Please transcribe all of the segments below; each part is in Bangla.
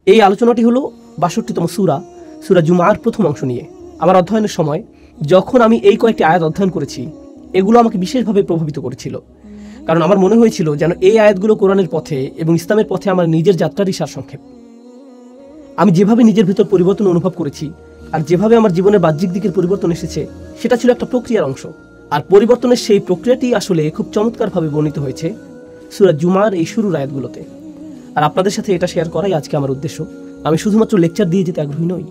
এই আলোচনাটি হলো ৬২তম সূরা, সূরা জুমার প্রথম অংশ নিয়ে। আমার অধ্যয়নের সময় যখন আমি এই কয়েকটি আয়াত অধ্যয়ন করেছি, এগুলো আমাকে বিশেষভাবে প্রভাবিত করেছিল। কারণ আমার মনে হয়েছিল যেন এই আয়াতগুলো কোরআনের পথে এবং ইসলামের পথে আমার নিজের যাত্রারই সারসংক্ষেপ। আমি যেভাবে নিজের ভিতর পরিবর্তন অনুভব করেছি আর যেভাবে আমার জীবনের বাহ্যিক দিকের পরিবর্তন এসেছে, সেটা ছিল একটা প্রক্রিয়ার অংশ। আর পরিবর্তনের সেই প্রক্রিয়াটি আসলে খুব চমৎকারভাবে বর্ণিত হয়েছে সূরা জুমার এই শুরুর আয়াতগুলোতে। আর আপনাদের সাথে এটা শেয়ার করাই আজকে আমার উদ্দেশ্য। আমি শুধুমাত্র লেকচার দিয়ে যেতে আগ্রহী নই।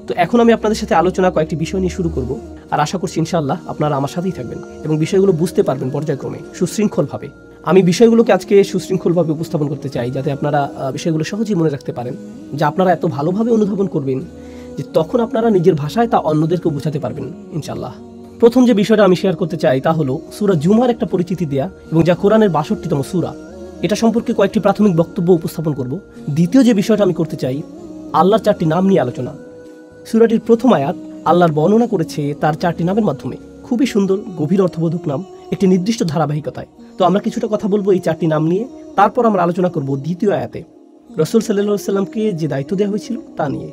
তো এখন আমি আপনাদের সাথে আলোচনা কয়েকটি বিষয় নিয়ে শুরু করব, আর আশা করছি ইনশাআল্লাহ আপনারা আমার সাথেই থাকবেন এবং বিষয়গুলো বুঝতে পারবেন পর্যায়ক্রমে সুশৃঙ্খলভাবে। আমি বিষয়গুলোকে আজকে সুশৃঙ্খলভাবে উপস্থাপন করতে চাই, যাতে আপনারা বিষয়গুলো সহজেই মনে রাখতে পারেন, যা আপনারা এত ভালোভাবে অনুধাবন করবেন যে তখন আপনারা নিজের ভাষায় তা অন্যদেরকে বোঝাতে পারবেন ইনশাআল্লাহ। প্রথম যে বিষয়টা আমি শেয়ার করতে চাই তা হলো সূরা জুমার একটা পরিচিতি দেয়া, এবং যা কোরআনের ৬২তম সূরা, এটা সম্পর্কে কয়েকটি প্রাথমিক বক্তব্য উপস্থাপন করব। দ্বিতীয় যে বিষয়টা আমি করতে চাই, আল্লাহর ৪টি নাম নিয়ে আলোচনা। সূরাটির প্রথম আয়াত আল্লাহর বর্ণনা করেছে তার ৪টি নামের মাধ্যমে। খুবই সুন্দর, গভীর অর্থবোধক নাম, একটি নির্দিষ্ট ধারাবাহিকতায়। তো আমরা কিছুটা কথা বলবো এই ৪টি নাম নিয়ে, তারপর আমরা আলোচনা করব দ্বিতীয় আয়াতে রাসূল সাল্লাল্লাহু আলাইহি সাল্লামকে যে দায়িত্ব দেওয়া হয়েছিল তা নিয়ে।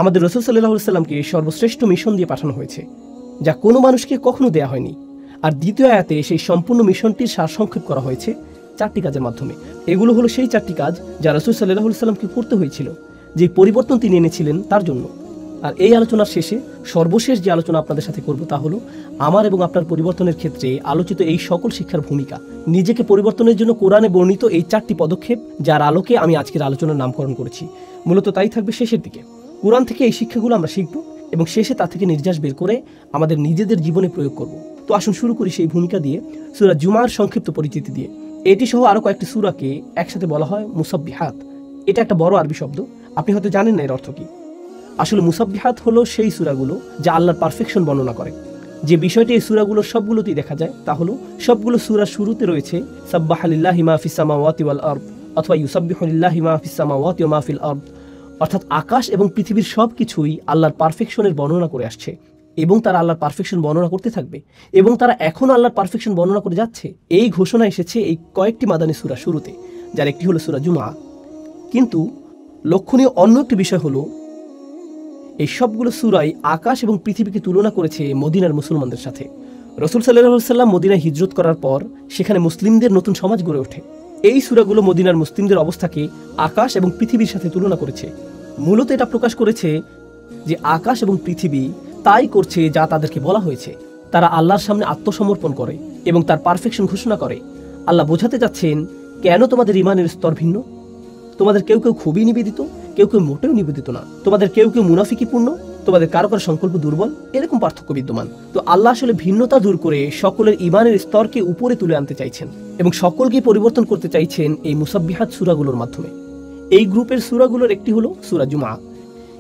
আমাদের রাসূল সাল্লাল্লাহু আলাইহি সাল্লামকে সর্বশ্রেষ্ঠ মিশন দিয়ে পাঠানো হয়েছে, যা কোনো মানুষকে কখনো দেয়া হয়নি। আর দ্বিতীয় আয়াতে সেই সম্পূর্ণ মিশনটির সারসংক্ষেপ করা হয়েছে ৪টি কাজের মাধ্যমে। এগুলো হলো সেই ৪টি কাজ যা রাসূল সাল্লাল্লাহু আলাইহি সাল্লামকে করতে হয়েছিল, যে পরিবর্তন তিনি এনেছিলেন তার জন্য। আর এই আলোচনার শেষে সর্বশেষ যে আলোচনা আপনাদের সাথে করব তা হলো আমার এবং আপনার পরিবর্তনের ক্ষেত্রে আলোচিত এই সকল শিক্ষার ভূমিকা, নিজেকে পরিবর্তনের জন্য কোরআনে বর্ণিত এই ৪টি পদক্ষেপ, যার আলোকে আমি আজকের আলোচনার নামকরণ করেছি। মূলত তাই থাকবে শেষের দিকে। কোরআন থেকে এই শিক্ষাগুলো আমরা শিখব এবং শেষে তা থেকে নির্যাস বের করে আমাদের নিজেদের জীবনে প্রয়োগ করব। তো আসুন শুরু করি সেই ভূমিকা দিয়ে, সূরা জুমার সংক্ষিপ্ত পরিচিতি দিয়ে। এটি সহ আরো কয়েকটি সূরাকে একসাথে বলা হয় মুসাব্বিহাত। এটা একটা বড় আরবি শব্দ, আপনি হয়তো জানেন না এর অর্থ কি। আসলে মুসাব্বিহাত হলো সেই সূরাগুলো যা আল্লাহর পারফেকশন বর্ণনা করে। যে বিষয়টি এই সূরাগুলোর সবগুলোতেই দেখা যায় তা হলো সবগুলো সূরার শুরুতে রয়েছে সাব্বাহা লিল্লাহি মা ফিস সামাওয়াতি ওয়াল আরদ, অথবা ইউসাব্বিহু লিল্লাহি মা ফিস সামাওয়াতি ওয়া মা ফিল আরদ, অর্থাৎ আকাশ এবং পৃথিবীর সবকিছুই আল্লাহর পারফেকশনের বর্ণনা করে আসছে এবং তারা আল্লাহর পারফেকশন বর্ণনা করতে থাকবে এবং তারা এখন আল্লাহর পারফেকশন বর্ণনা করে যাচ্ছে। এই ঘোষণা এসেছে এই কয়েকটি মাদানী সূরা শুরুতে, যার একটি হলো সূরা জুমা। কিন্তু লক্ষণীয় অন্য একটি বিষয় হলো এই সবগুলো সূরাই আকাশ এবং পৃথিবীকে তুলনা করেছে মদিনার মুসলমানদের সাথে। রাসূল সাল্লাল্লাহু আলাইহি সাল্লাম মদিনায় হিজরত করার পর সেখানে মুসলিমদের নতুন সমাজ গড়ে ওঠে। এই সূরাগুলো মদিনার মুসলিমদের অবস্থাকে আকাশ এবং পৃথিবীর সাথে তুলনা করেছে। মূলত এটা প্রকাশ করেছে যে আকাশ এবং পৃথিবী তাই করছে যা তাদেরকে বলা হয়েছে। তারা আল্লাহর সামনে আত্মসমর্পণ করে এবং তার পারফেকশন ঘোষণা করে। আল্লাহ বোঝাতে যাচ্ছেন, কেন তোমাদের ঈমানের স্তর ভিন্ন? তোমাদের কেউ কেউ খুবই নিবেদিত, কেউ কেউ মোটেও নিবেদিত না। তোমাদের কেউ কেউ মুনাফিকিপূর্ণ, তোমাদের কারো কারো সংকল্প দুর্বল, এরকম পার্থক্য বিদ্যমান। তো আল্লাহ আসলে ভিন্নতা দূর করে সকলের ঈমানের স্তরকে উপরে তুলে আনতে চাইছেন এবং সকলকে পরিবর্তন করতে চাইছেন এই মুসাব্বিহাত সূরাগুলোর মাধ্যমে। এই গ্রুপের সূরাগুলোর একটি হলো সূরা জুমা।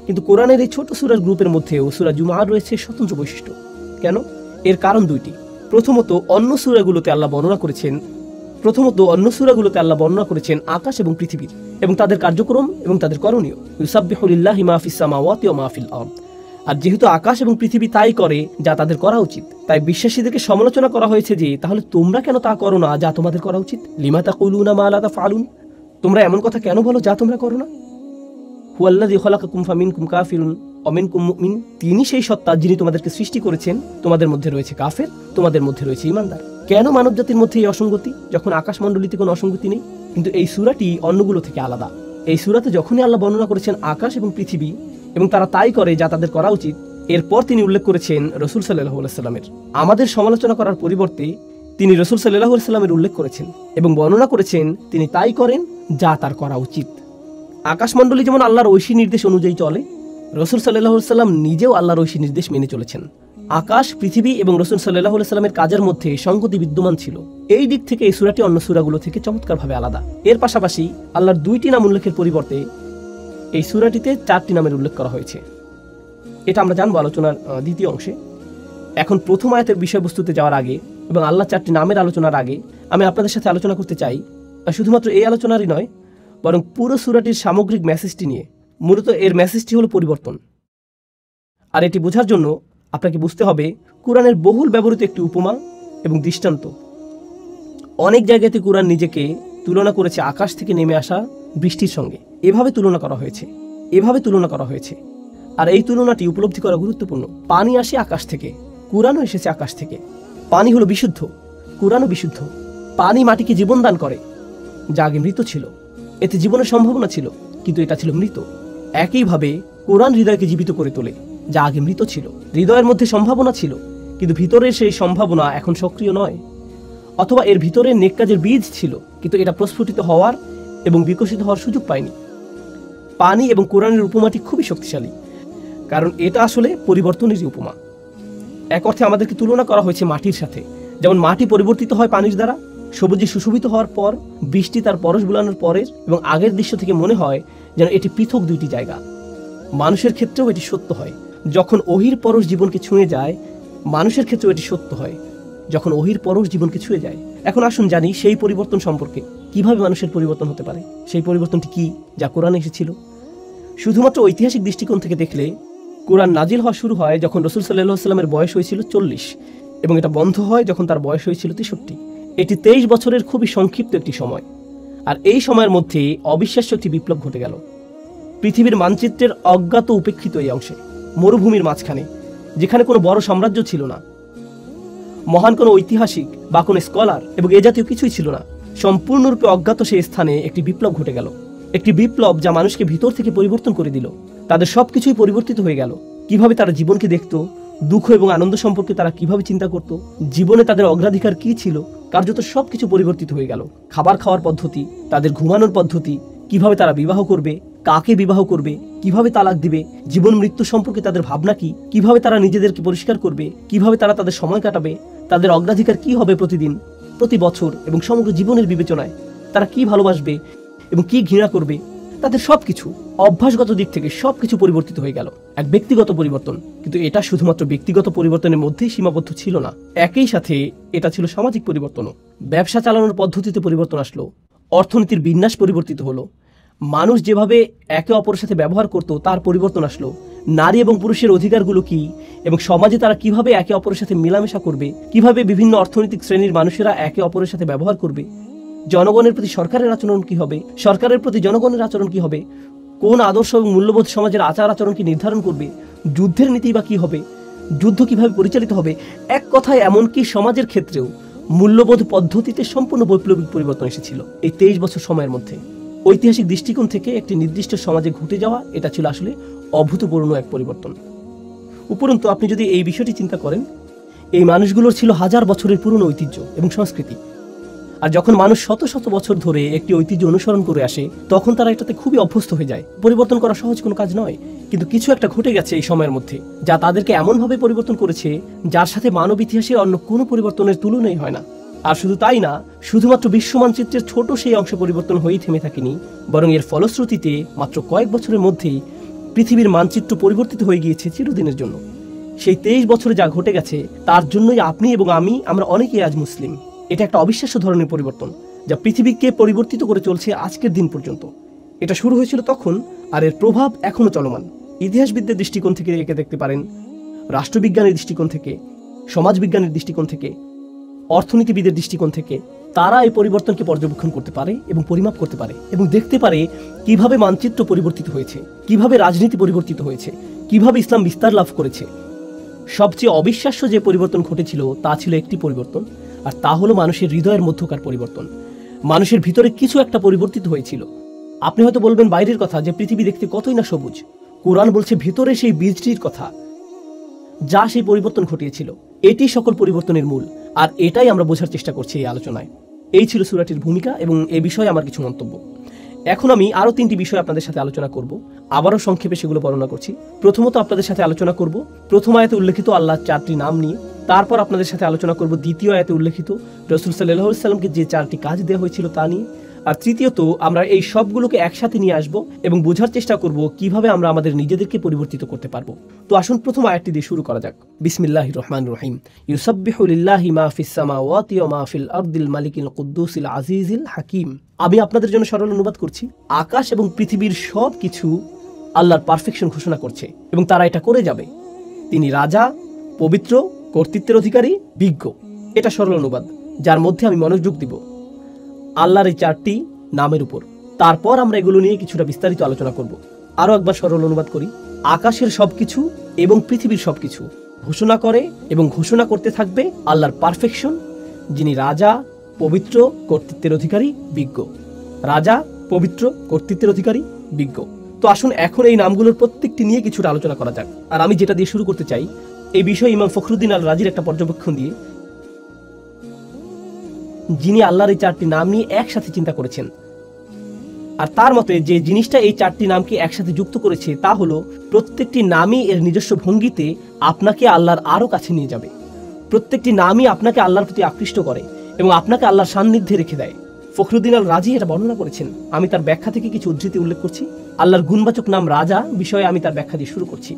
কিন্তু কোরআনের এই ছোট সূরার গ্রুপের মধ্যেও সূরা জুমার রয়েছে স্বতন্ত্র বৈশিষ্ট্য। কেন? এর কারণ দুইটি। প্রথমত, অন্য সূরাগুলোতে আল্লাহ বর্ণনা করেছেন আকাশ এবং পৃথিবীর এবং তাদের কার্যক্রম এবং তাদের করণীয়। ইউসাব্বিহু লিল্লাহি মা ফিস সামাওয়াতি ওয়া মা ফিল আরদ। আর যেহেতু আকাশ এবং পৃথিবী তাই করে যা তাদের করা উচিত, তাই বিশ্বাসীদেরকে সমালোচনা করা হয়েছে যে তাহলে তোমরা কেন তা করো না যা তোমাদের করা উচিত? লিমা তাকুলুনা মা লা তাফআলুন, তোমরা এমন কথা কেন বলো যা তোমরা করো না? হুয়াল্লাযী খালাকাকুম ফামিনকুম কাফিরুন ওয়া মিনকুম মুমিন, তিনি সেই সত্তা যিনি তোমাদেরকে সৃষ্টি করেছেন, তোমাদের মধ্যে রয়েছে কাফের, তোমাদের মধ্যে রয়েছে ঈমানদার। কেন মানব জাতির মধ্যে এই অসঙ্গতি, যখন আকাশমণ্ডলীতে কোনো অসঙ্গতি নেই? কিন্তু এই সূরাটি অন্যগুলো থেকে আলাদা। এই সূরাতে যখনই আল্লাহ বর্ণনা করেছেন আকাশ এবং পৃথিবী এবং তারা তাই করে যা তাদের করা উচিত, এরপর তিনি উল্লেখ করেছেন রাসূল সাল্লাল্লাহু আলাইহি সাল্লামের। আমাদের সমালোচনা করার পরিবর্তে তিনি রাসূল সাল্লাল্লাহু আলাইহি সাল্লামের উল্লেখ করেছেন এবং বর্ণনা করেছেন তিনি তাই করেন যা তার করা উচিত। আকাশমণ্ডলী যেমন আল্লাহর ঐশী নির্দেশ অনুযায়ী চলে, রাসূল সাল্লাল্লাহু আলাইহি সাল্লাম নিজেও আল্লাহর ঐশী নির্দেশ মেনে চলেছেন। আকাশ, পৃথিবী এবং রাসূল সাল্লাল্লাহু আলাইহি সাল্লামের কাজের মধ্যে সংগতি বিদ্যমান ছিল। এই দিক থেকে এই সূরাটি অন্য সূরাগুলো থেকে চমৎকারভাবে আলাদা। এর পাশাপাশি আল্লাহর 2টি নাম উল্লেখের পরিবর্তে এই সূরাটিতে 4টি নামের উল্লেখ করা হয়েছে। এটা আমরা জানবো আলোচনার দ্বিতীয় অংশে। এখন প্রথম আয়াতের বিষয়বস্তুতে যাওয়ার আগে এবং আল্লাহ 4টি নামের আলোচনার আগে আমি আপনাদের সাথে আলোচনা করতে চাই শুধুমাত্র এই আলোচনারই নয়, বরং পুরো সূরাটির সামগ্রিক মেসেজটি নিয়ে। মূলত এর মেসেজটি হলো পরিবর্তন। আর এটি বোঝার জন্য আপনাকে বুঝতে হবে কুরআনের বহুল ব্যবহৃত একটি উপমা এবং দৃষ্টান্ত। অনেক জায়গাতে কুরআন নিজেকে তুলনা করেছে আকাশ থেকে নেমে আসা বৃষ্টির সঙ্গে এভাবে তুলনা করা হয়েছে। আর এই তুলনাটি উপলব্ধি করা গুরুত্বপূর্ণ। পানি আসে আকাশ থেকে, কুরআনও এসেছে আকাশ থেকে। পানি হলো বিশুদ্ধ, কুরআনও বিশুদ্ধ। পানি মাটিকে জীবন দান করে, যা আগে মৃত ছিল। এতে জীবনের সম্ভাবনা ছিল, কিন্তু এটা ছিল মৃত। একইভাবে কোরআন হৃদয়কে জীবিত করে তোলে, যা আগে মৃত ছিল। হৃদয়ের মধ্যে সম্ভাবনা ছিল, কিন্তু ভিতরের সেই সম্ভাবনা এখন সক্রিয় নয়। অথবা এর ভিতরে নেক কাজের বীজ ছিল, কিন্তু এটা প্রস্ফুটিত হওয়ার এবং বিকশিত হওয়ার সুযোগ পায়নি। পানি এবং কোরআনের উপমাটি খুবই শক্তিশালী, কারণ এটা আসলে পরিবর্তনেরই উপমা। এক অর্থে আমাদেরকে তুলনা করা হয়েছে মাটির সাথে। যেমন মাটি পরিবর্তিত হয় পানির দ্বারা, সবুজে সুশোভিত হওয়ার পর বৃষ্টি তার পরশ বুলানোর পরের এবং আগের দৃশ্য থেকে মনে হয় যেন এটি পৃথক দুইটি জায়গা। মানুষের ক্ষেত্রেও এটি সত্য হয় যখন ওহির পরশ জীবনকে ছুঁয়ে যায়। মানুষের ক্ষেত্রেও এটি সত্য হয় যখন ওহির পরশ জীবনকে ছুঁয়ে যায়। এখন আসুন জানি সেই পরিবর্তন সম্পর্কে, কিভাবে মানুষের পরিবর্তন হতে পারে। সেই পরিবর্তনটি কি, যা কোরআনে এসেছিল? শুধুমাত্র ঐতিহাসিক দৃষ্টিকোণ থেকে দেখলে কোরআন নাজিল হওয়া শুরু হয় যখন রাসূল সাল্লাল্লাহু আলাইহি ওয়াসাল্লামের বয়স হয়েছিল 40, এবং এটা বন্ধ হয় যখন তার বয়স হয়েছিল 63। এটি 23 বছরের খুবই সংক্ষিপ্ত একটি সময়। আর এই সময়ের মধ্যে অবিশ্বাস্য একটি বিপ্লব ঘটে গেল। পৃথিবীর মানচিত্রের অজ্ঞাত উপেক্ষিত এই অংশে, মরুভূমির মাঝখানে, যেখানে কোনো বড় সাম্রাজ্য ছিল না, মহান কোনো ঐতিহাসিক বা কোনো স্কলার এবং এ জাতীয় কিছুই ছিল না, সম্পূর্ণরূপে অজ্ঞাত সেই স্থানে একটি বিপ্লব ঘটে গেল। একটি বিপ্লব যা মানুষকে ভিতর থেকে পরিবর্তন করে দিল। তাদের সবকিছুই পরিবর্তিত হয়ে গেল। কিভাবে তারা জীবনকে দেখত, দুঃখ এবং আনন্দ সম্পর্কে তারা কিভাবে চিন্তা করত, জীবনে তাদের অগ্রাধিকার কি ছিল, কার্যত সবকিছু পরিবর্তিত হয়ে গেল। খাবার খাওয়ার পদ্ধতি, তাদের ঘুমানোর পদ্ধতি, কিভাবে তারা বিবাহ করবে, কাকে বিবাহ করবে, কিভাবে তালাক দিবে, জীবন মৃত্যু সম্পর্কে তাদের ভাবনা কি, কিভাবে তারা নিজেদেরকে পরিষ্কার করবে, কিভাবে তারা তাদের সময় কাটাবে, তাদের অগ্রাধিকার কি হবে প্রতিদিন, প্রতি বছর এবং সমগ্র জীবনের বিবেচনায়, তারা কি ভালোবাসবে এবং কি ঘৃণা করবে, তাদের সবকিছু অভ্যাসগত দিক থেকে সবকিছু পরিবর্তিত হয়ে গেল। এক ব্যক্তিগত পরিবর্তন, কিন্তু এটা শুধুমাত্র ব্যক্তিগত পরিবর্তনের মধ্যেই সীমাবদ্ধ ছিল না, একই সাথে এটা ছিল সামাজিক পরিবর্তনও। ব্যবসা চালানোর পদ্ধতিতে পরিবর্তন আসলো, অর্থনীতির বিন্যাস পরিবর্তিত হলো, মানুষ যেভাবে একে অপরের সাথে ব্যবহার করত তার পরিবর্তন আসলো। নারী এবং পুরুষের অধিকারগুলো কি এবং সমাজে তারা কিভাবে একে অপরের সাথে মেলামেশা করবে, কিভাবে বিভিন্ন অর্থনৈতিক শ্রেণীর মানুষেরা একে অপরের সাথে ব্যবহার করবে, জনগণের প্রতি সরকারের আচরণ কি হবে, সরকারের প্রতি জনগণের আচরণ কি হবে, কোন আদর্শ এবং মূল্যবোধ সমাজের আচার আচরণকে নির্ধারণ করবে, যুদ্ধের নীতি বা কি হবে, যুদ্ধ কিভাবে পরিচালিত হবে। এক কথায় এমনকি সমাজের ক্ষেত্রেও মূল্যবোধ পদ্ধতিতে সম্পূর্ণ বৈপ্লবিক পরিবর্তন এসেছিল এই 23 বছর সময়ের মধ্যে। ঐতিহাসিক দৃষ্টিকোণ থেকে একটি নির্দিষ্ট সমাজে ঘটে যাওয়া এটা ছিল আসলে অভূতপূর্ণ এক পরিবর্তন। উপরন্তু আপনি যদি এই বিষয়টি চিন্তা করেন, এই মানুষগুলোর ছিল হাজার বছরের পুরনো ঐতিহ্য এবং সংস্কৃতি। আর যখন মানুষ শত শত বছর ধরে একটি ঐতিহ্য অনুসরণ করে আসে, তখন তারা এটাতে খুবই অভ্যস্ত হয়ে যায়। পরিবর্তন করা সহজ কোনো কাজ নয়, কিন্তু কিছু একটা ঘটে গেছে এই সময়ের মধ্যে যা তাদেরকে এমনভাবে পরিবর্তন করেছে যার সাথে মানব ইতিহাসে অন্য কোনো পরিবর্তনের তুলনাই হয় না। আর শুধু তাই না, শুধুমাত্র বিশ্ব মানচিত্রের ছোট সেই অংশ পরিবর্তন হয়েই থেমে থাকেনি, বরং এর ফলশ্রুতিতে মাত্র কয়েক বছরের মধ্যেই পৃথিবীর মানচিত্র পরিবর্তিত হয়ে গিয়েছে চিরদিনের জন্য। সেই 23 বছরে যা ঘটে গেছে তার জন্যই আপনি এবং আমরা অনেকেই আজ মুসলিম। এটা একটা অবিশ্বাস্য ধরনের পরিবর্তন যা পৃথিবীকে পরিবর্তিত করে চলছে আজকের দিন পর্যন্ত। এটা শুরু হয়েছিল তখন, আর এর প্রভাব এখনো চলমান। ইতিহাসবিদদের দৃষ্টিকোণ থেকে একে দেখতে পারেন, রাষ্ট্রবিজ্ঞানের দৃষ্টিকোণ থেকে, সমাজবিজ্ঞানের দৃষ্টিকোণ থেকে, অর্থনীতিবিদের দৃষ্টিকোণ থেকে। তারা এই পরিবর্তনকে পর্যবেক্ষণ করতে পারে এবং পরিমাপ করতে পারে এবং দেখতে পারে কিভাবে মানচিত্র পরিবর্তিত হয়েছে, কিভাবে রাজনীতি পরিবর্তিত হয়েছে, কিভাবে ইসলাম বিস্তার লাভ করেছে। সবচেয়ে অবিশ্বাস্য যে পরিবর্তন ঘটেছিল তা ছিল একটি পরিবর্তন, আর তা হলো মানুষের হৃদয়ের মধ্যকার পরিবর্তন। মানুষের ভিতরে কিছু একটা পরিবর্তিত হয়েছিল। আপনি হয়তো বলবেন বাইরের কথা, যে পৃথিবী দেখতে কতই না সবুজ। কোরআন বলছে ভিতরে সেই বীজটির কথা যা সেই পরিবর্তন ঘটিয়েছিল। এটি সকল পরিবর্তনের মূল, আর এটাই আমরা বোঝার চেষ্টা করছি এই আলোচনায়। এই ছিল সূরাটির ভূমিকা এবং এ বিষয়ে আমার কিছু মন্তব্য। এখন আমি আরো 3টি বিষয় আপনাদের সাথে আলোচনা করব। আবারও সংক্ষেপে সেগুলো বর্ণনা করছি। প্রথমত আপনাদের সাথে আলোচনা করব প্রথম আয়াতে উল্লেখিত আল্লাহর 4টি নাম নিয়ে। তারপর আপনাদের সাথে আলোচনা করব দ্বিতীয় আয়াতে উল্লেখিত রাসূল সাল্লাল্লাহু আলাইহি ওয়াসাল্লামকে যে 4টি কাজ দেওয়া হয়েছিল তা নিয়ে। আর তৃতীয়ত আমরা এই সবগুলোকে একসাথে নিয়ে আসব এবং বোঝার চেষ্টা করব কিভাবে আমরা আমাদের নিজেদেরকে পরিবর্তিত করতে পারবো। তো আসুন প্রথম আয়াতটি দিয়ে শুরু করা যাক। বিসমিল্লাহির রহমানির রহিম। ইউসাব্বিহু লিল্লাহি মা ফিস সামাওয়াতি ওয়া মা ফিল আরদিল মালিকিল কুদ্দুসিল আজিজিল হাকিম। আমি আপনাদের জন্য সরল অনুবাদ করছি। আকাশ এবং পৃথিবীর সব কিছু আল্লাহর পারফেকশন ঘোষণা করছে এবং তারা এটা করে যাবে। তিনি রাজা, পবিত্র, কর্তৃত্বের অধিকারী, বিজ্ঞ। এটা সরল অনুবাদ যার মধ্যে আমি মনোযোগ দিব আল্লাহর এই 4টি নামের উপর। তারপর আমরা এগুলো নিয়ে কিছুটা বিস্তারিত আলোচনা করব। আরো একবার সরল অনুবাদ করি। আকাশের সবকিছু এবং পৃথিবীর সবকিছু ঘোষণা করে এবং ঘোষণা করতে থাকবে আল্লাহর পারফেকশন, যিনি রাজা, পবিত্র, কর্তৃত্বের অধিকারী, বিজ্ঞ। রাজা, পবিত্র, কর্তৃত্বের অধিকারী, বিজ্ঞ। তো আসুন এখন এই নামগুলোর প্রত্যেকটি নিয়ে কিছুটা আলোচনা করা যাক। আর আমি যেটা দিয়ে শুরু করতে চাই, এই বিষয়ে ইমাম ফখরুদ্দিন আল রাজির একটা পর্যবেক্ষণ দিয়ে, যিনি আল্লাহর এই 4টি নাম নিয়ে একসাথে চিন্তা করেছেন। আর তার মতে যে জিনিসটা এই 4টি নামকে একসাথে যুক্ত করেছে তা হলো প্রত্যেকটি নামই এর নিজস্ব ভঙ্গিতে আপনাকে আল্লাহর আরো কাছে নিয়ে যাবে। প্রত্যেকটি নামই আপনাকে আল্লাহর প্রতি আকৃষ্ট করে এবং আপনাকে আল্লাহর সান্নিধ্যে রেখে দেয়। ফখরুদ্দিন আল রাজি এটা বর্ণনা করেছেন। আমি তার ব্যাখ্যা থেকে কিছু উদ্ধৃতি উল্লেখ করছি। আল্লাহর গুণবাচক নাম রাজা বিষয়ে আমি তার ব্যাখ্যা দিয়ে শুরু করছি।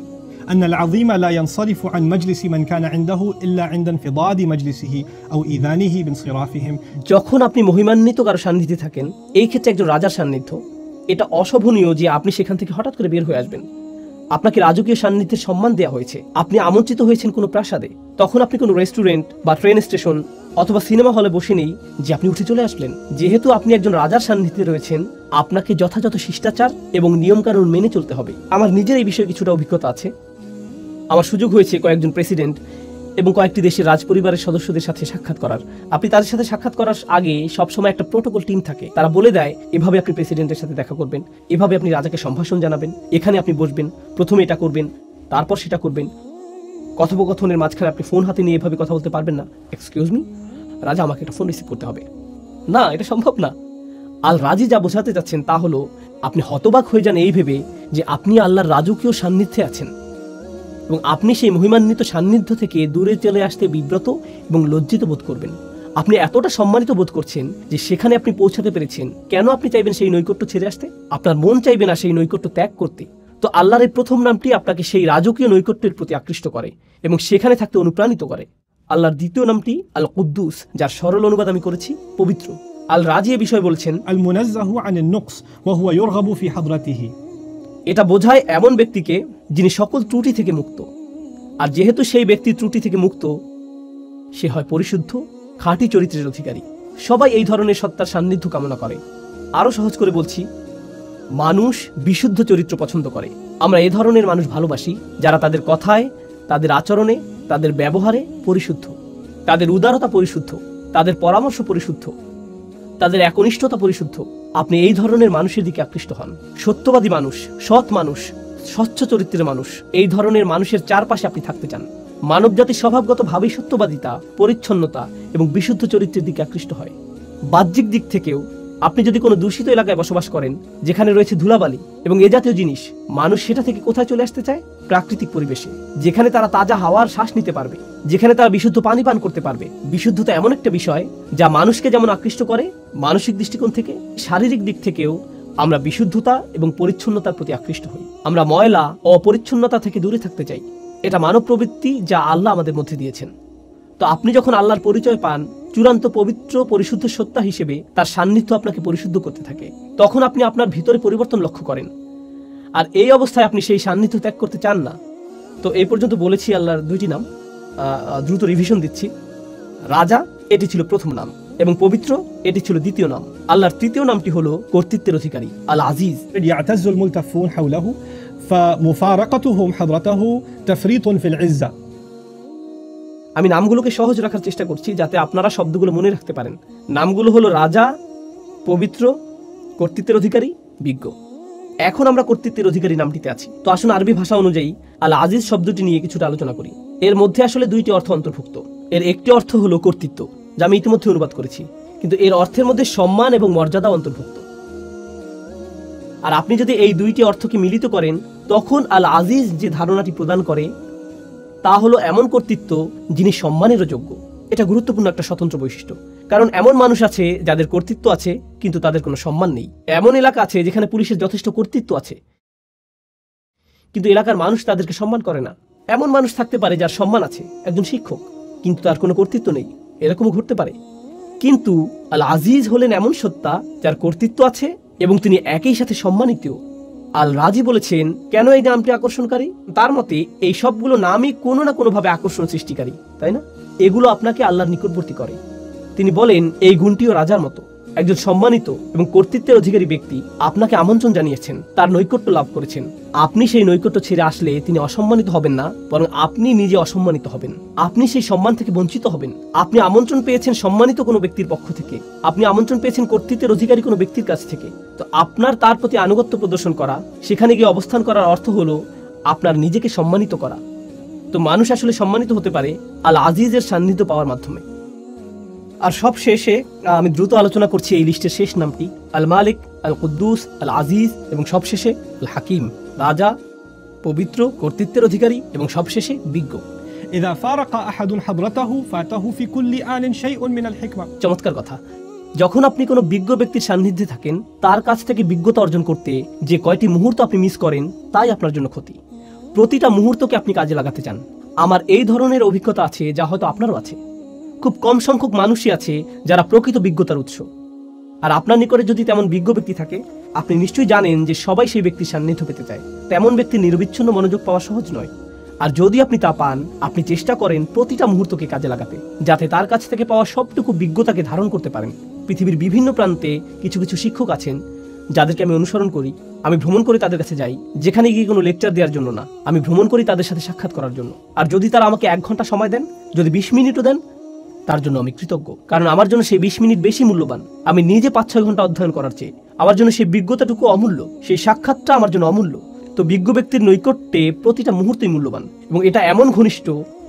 أن العظيم لا ينصرف عن مجلس من كان عنده إلا عند انفضاض مجلسه أو إذانه بانصرافهم। যখন আপনি মহিমান্বিত কারো সান্নিধ্যে থাকেন, এই ক্ষেত্রে একজন রাজার সান্নিধ্য, এটা অশোভনীয় যে আপনি সেখান থেকে হঠাৎ করে বের হয়ে আসবেন। আপনাকে রাজকীয় সান্নিধ্যের সম্মান দেওয়া হয়েছে, আপনি আমন্ত্রিত হয়েছেন কোনো প্রাসাদে। তখন আপনি কোনো রেস্টুরেন্ট বা ট্রেন স্টেশন অথবা সিনেমা হলে বসে নেই যে আপনি উঠে চলে আসলেন। যেহেতু আপনি একজন রাজার সান্নিধ্যে রয়েছেন, আপনাকে যথাযথ শিষ্টাচার এবং নিয়মকানুন মেনে চলতে হবে। আমার নিজের এই বিষয়ে কিছুটা অভিজ্ঞতা আছে। আমার সুযোগ হয়েছে কয়েকজন প্রেসিডেন্ট এবং কয়েকটি দেশের রাজপরিবারের সদস্যদের সাথে সাক্ষাৎ করার। আপনি তাদের সাথে সাক্ষাৎ করার আগে সবসময় একটা প্রোটোকল টিম থাকে, তারা বলে দেয় এভাবে আপনি প্রেসিডেন্টের সাথে দেখা করবেন, এভাবে আপনি রাজাকে সম্ভাষণ জানাবেন, এখানে আপনি বসবেন, প্রথমে এটা করবেন, তারপর সেটা করবেন। কথোপকথনের মাঝখানে আপনি ফোন হাতে নিয়ে এভাবে কথা বলতে পারবেন না। এক্সকিউজ মি, রাজা, আমাকে একটা ফোন রিসিভ করতে হবে। না, এটা সম্ভব না। আল রাজি যা বোঝাতে যাচ্ছেন তা হলো আপনি হতবাক হয়ে যান এই ভেবে যে আপনি আল্লাহর রাজকীয় সান্নিধ্যে আছেন এবং আপনি সেই মহিমান্বিত সান্নিধ্য থেকে দূরে চলে আসতে বিব্রত এবং লজ্জিত বোধ করবেন। আপনি এতটা সম্মানিত বোধ করছেন যে সেখানে আপনি পৌঁছাতে পেরেছেন। কেন আপনি চাইবেন সেই নৈকট্য ছেড়ে আসতে? আপনার মন চাইবে না সেই নৈকট্য ত্যাগ করতে। তো আল্লাহর এই প্রথম নামটি আপনাকে সেই রাজকীয় নৈকট্যের প্রতি আকৃষ্ট করে এবং সেখানে থাকতে অনুপ্রাণিত করে। আল্লাহর দ্বিতীয় নামটি আল কুদ্দুস, যার সরল অনুবাদ আমি করেছি পবিত্র। আল রাজি এ বিষয় বলছেন আল মুনাজ্জাহু আনিন নুকস ওয়া হুয়া ইউরগাবু ফি হাদরাতিহি। এটা বোঝায় এমন ব্যক্তিকে যিনি সকল ত্রুটি থেকে মুক্ত। আর যেহেতু সেই ব্যক্তি ত্রুটি থেকে মুক্ত, সে হয় পরিশুদ্ধ, খাঁটি চরিত্রের অধিকারী। সবাই এই ধরনের সত্তার সান্নিধ্য কামনা করে। আরো সহজ করে বলছি, মানুষ বিশুদ্ধ চরিত্র পছন্দ করে। আমরা এই ধরনের মানুষ ভালোবাসি যারা তাদের কথায়, তাদের আচরণে, তাদের ব্যবহারে পরিশুদ্ধ, তাদের উদারতা পরিশুদ্ধ, তাদের পরামর্শ পরিশুদ্ধ, তাদের একনিষ্ঠতা পরিশুদ্ধ। আপনি এই ধরনের মানুষের দিকে আকৃষ্ট হন। সত্যবাদী মানুষ, সৎ মানুষ, স্বচ্ছ চরিত্রের মানুষ, এই ধরনের মানুষের চারপাশে আপনি থাকতে চান। মানবজাতির স্বভাবগতভাবেই সত্যবাদিতা, পরিচ্ছন্নতা এবং বিশুদ্ধ চরিত্রের দিকে আকৃষ্ট হয়। বাহ্যিক দিক থেকেও আপনি যদি কোনো দূষিত এলাকায় বসবাস করেন যেখানে রয়েছে ধুলাবালি এবং এ জাতীয় জিনিস, মানুষ সেটা থেকে কোথায় চলে আসতে চায়? প্রাকৃতিক পরিবেশে, যেখানে তারা তাজা হাওয়ার শ্বাস নিতে পারবে, যেখানে তারা বিশুদ্ধ পানি পান করতে পারবে। বিশুদ্ধতা এমন একটা বিষয় যা মানুষকে যেমন আকৃষ্ট করে মানসিক দৃষ্টিকোণ থেকে, শারীরিক দিক থেকেও আমরা বিশুদ্ধতা এবং পরিচ্ছন্নতার প্রতি আকৃষ্ট হই। আমরা ময়লা ও অপরিচ্ছন্নতা থেকে দূরে থাকতে চাই। এটা মানব প্রবৃত্তি যা আল্লাহ আমাদের মধ্যে দিয়েছেন। তো আপনি যখন আল্লাহর পরিচয় পান চূড়ান্ত পবিত্র পরিশুদ্ধ সত্তা হিসেবে, তার সান্নিধ্য আপনাকে পরিশুদ্ধ করতে থাকে। তখন আপনি আপনার ভিতরে পরিবর্তন লক্ষ্য করেন, আর এই অবস্থায় আপনি সেই সান্নিধ্য ত্যাগ করতে চান না। তো এই পর্যন্ত বলেছি আল্লাহর 2টি নাম। দ্রুত রিভিশন দিচ্ছি। রাজা, এটি ছিল প্রথম নাম, এবং পবিত্র, এটি ছিল দ্বিতীয় নাম। আল্লাহর তৃতীয় নামটি হলো কর্তৃত্বের অধিকারী, আল আজিজ। يعتز الملتفون حوله فمفارقتهم حضرته تفريط في العزة। আমি নামগুলোকে সহজ রাখার চেষ্টা করছি যাতে আপনারা শব্দগুলো মনে রাখতে পারেন। নামগুলো হলো রাজা, পবিত্র, কর্তৃত্বের অধিকারী, বিজ্ঞ। এখন আমরা কর্তৃত্বের অধিকারী নামটিতে আছি। তো আসুন আরবি ভাষা অনুযায়ী আল আজিজ শব্দটি নিয়ে কিছুটা আলোচনা করি। এর মধ্যে আসলে 2টি অর্থ অন্তর্ভুক্ত। এর একটি অর্থ হলো কর্তৃত্ব, যা আমি ইতিমধ্যে অনুবাদ করেছি, কিন্তু এর অর্থের মধ্যে সম্মান এবং মর্যাদা অন্তর্ভুক্ত। আর আপনি যদি এই 2টি অর্থকে মিলিত করেন, তখন আল আজিজ যে ধারণাটি প্রদান করে তা হলো এমন কর্তৃত্ব যিনি সম্মানেরও যোগ্য। এটা গুরুত্বপূর্ণ একটা স্বতন্ত্র বৈশিষ্ট্য, কারণ এমন মানুষ আছে যাদের কর্তৃত্ব আছে কিন্তু তাদের কোনো সম্মান নেই। এমন এলাকা আছে যেখানে পুলিশের যথেষ্ট কর্তৃত্ব আছে কিন্তু এলাকার মানুষ তাদেরকে সম্মান করে না। এমন মানুষ থাকতে পারে যার সম্মান আছে, একজন শিক্ষক, কিন্তু তার কোনো কর্তৃত্ব নেই। এরকমও ঘটতে পারে। কিন্তু আল আজিজ হলেন এমন সত্তা যার কর্তৃত্ব আছে এবং তিনি একই সাথে সম্মানিত। আল রাজি বলেছেন কেন এই নামটি আকর্ষণকারী? তার মতে এই সবগুলো নামই কোনো না কোনোভাবে আকর্ষণ সৃষ্টিকারী, তাই না? এগুলো আপনাকে আল্লাহর নিকটবর্তী করে। তিনি বলেন এই গুণটিও রাজার মতো। একজন সম্মানিত এবং কর্তৃত্বের অধিকারী ব্যক্তি আপনাকে আমন্ত্রণ জানিয়েছেন, তার নৈকট্য লাভ করেছেন। আপনি সেই নৈকট্য ছেড়ে আসলে তিনি অসম্মানিত হবেন না, বরং আপনি নিজে অসম্মানিত হবেন। আপনি সেই সম্মান থেকে বঞ্চিত হবেন। আপনি আমন্ত্রণ পেয়েছেন সম্মানিত কোনো ব্যক্তির পক্ষ থেকে, আপনি আমন্ত্রণ পেয়েছেন কর্তৃত্বের অধিকারী কোনো ব্যক্তির কাছ থেকে। তো আপনার তার প্রতি আনুগত্য প্রদর্শন করা, সেখানে গিয়ে অবস্থান করার অর্থ হলো আপনার নিজেকে সম্মানিত করা। তো মানুষ আসলে সম্মানিত হতে পারে আল আজিজের সান্নিধ্য পাওয়ার মাধ্যমে। আর সব শেষে আমি দ্রুত আলোচনা করছি এই লিস্টের শেষ নামটি, আল মালিক, আল কুদ্দুস, আল আজিজ এবং সবশেষে আল হাকিম, রাজা, পবিত্র, কর্তৃত্বের অধিকারী এবং সবশেষে বিজ্ঞ। إذا فارق أحد حضرته فاته في كل آن شيء من الحكمة। চমৎকার কথা। যখন আপনি কোনো বিজ্ঞ ব্যক্তির সান্নিধ্যে থাকেন, তার কাছ থেকে বিজ্ঞতা অর্জন করতে যে কয়টি মুহূর্ত আপনি মিস করেন, তাই আপনার জন্য ক্ষতি। প্রতিটা মুহূর্তকে আপনি কাজে লাগাতে চান। আমার এই ধরনের অভিজ্ঞতা আছে, যা হয়তো আপনারও আছে। খুব কম সংখ্যক মানুষই আছে যারা প্রকৃত বিজ্ঞতার উৎস। আর আপনার নিকটে যদি তেমন বিজ্ঞ ব্যক্তি থাকে, আপনি নিশ্চয়ই জানেন যে সবাই সেই ব্যক্তির সান্নিধ্য পেতে চায়। তেমন ব্যক্তির নিরবিচ্ছিন্ন মনোযোগ পাওয়া সহজ নয়। আর যদি আপনি তা পান, আপনি চেষ্টা করেন প্রতিটা মুহূর্তকে কাজে লাগাতে, যাতে তার কাছ থেকে পাওয়া সবটুকু বিজ্ঞতাকে ধারণ করতে পারেন। পৃথিবীর বিভিন্ন প্রান্তে কিছু কিছু শিক্ষক আছেন যাদেরকে আমি অনুসরণ করি। আমি ভ্রমণ করে তাদের কাছে যাই, যেখানে গিয়ে কোনো লেকচার দেওয়ার জন্য না, আমি ভ্রমণ করি তাদের সাথে সাক্ষাৎ করার জন্য। আর যদি তারা আমাকে 1 ঘন্টা সময় দেন, যদি 20 মিনিটও দেন, তার জন্য আমি কৃতজ্ঞ। কারণ আমার জন্য সেই 20 মিনিট বেশি মূল্যবান। আমি নিজে 5-6 ঘন্টা অধ্যয়ন করার চেয়ে আমার জন্য সেই বিজ্ঞতাটুকু অমূল্য, সেই সাক্ষাৎটা আমার জন্য অমূল্য। তো বিজ্ঞ ব্যক্তির নৈকট্যে প্রতিটা মুহূর্তই মূল্যবান। এবং এটা এমন ঘনিষ্ঠ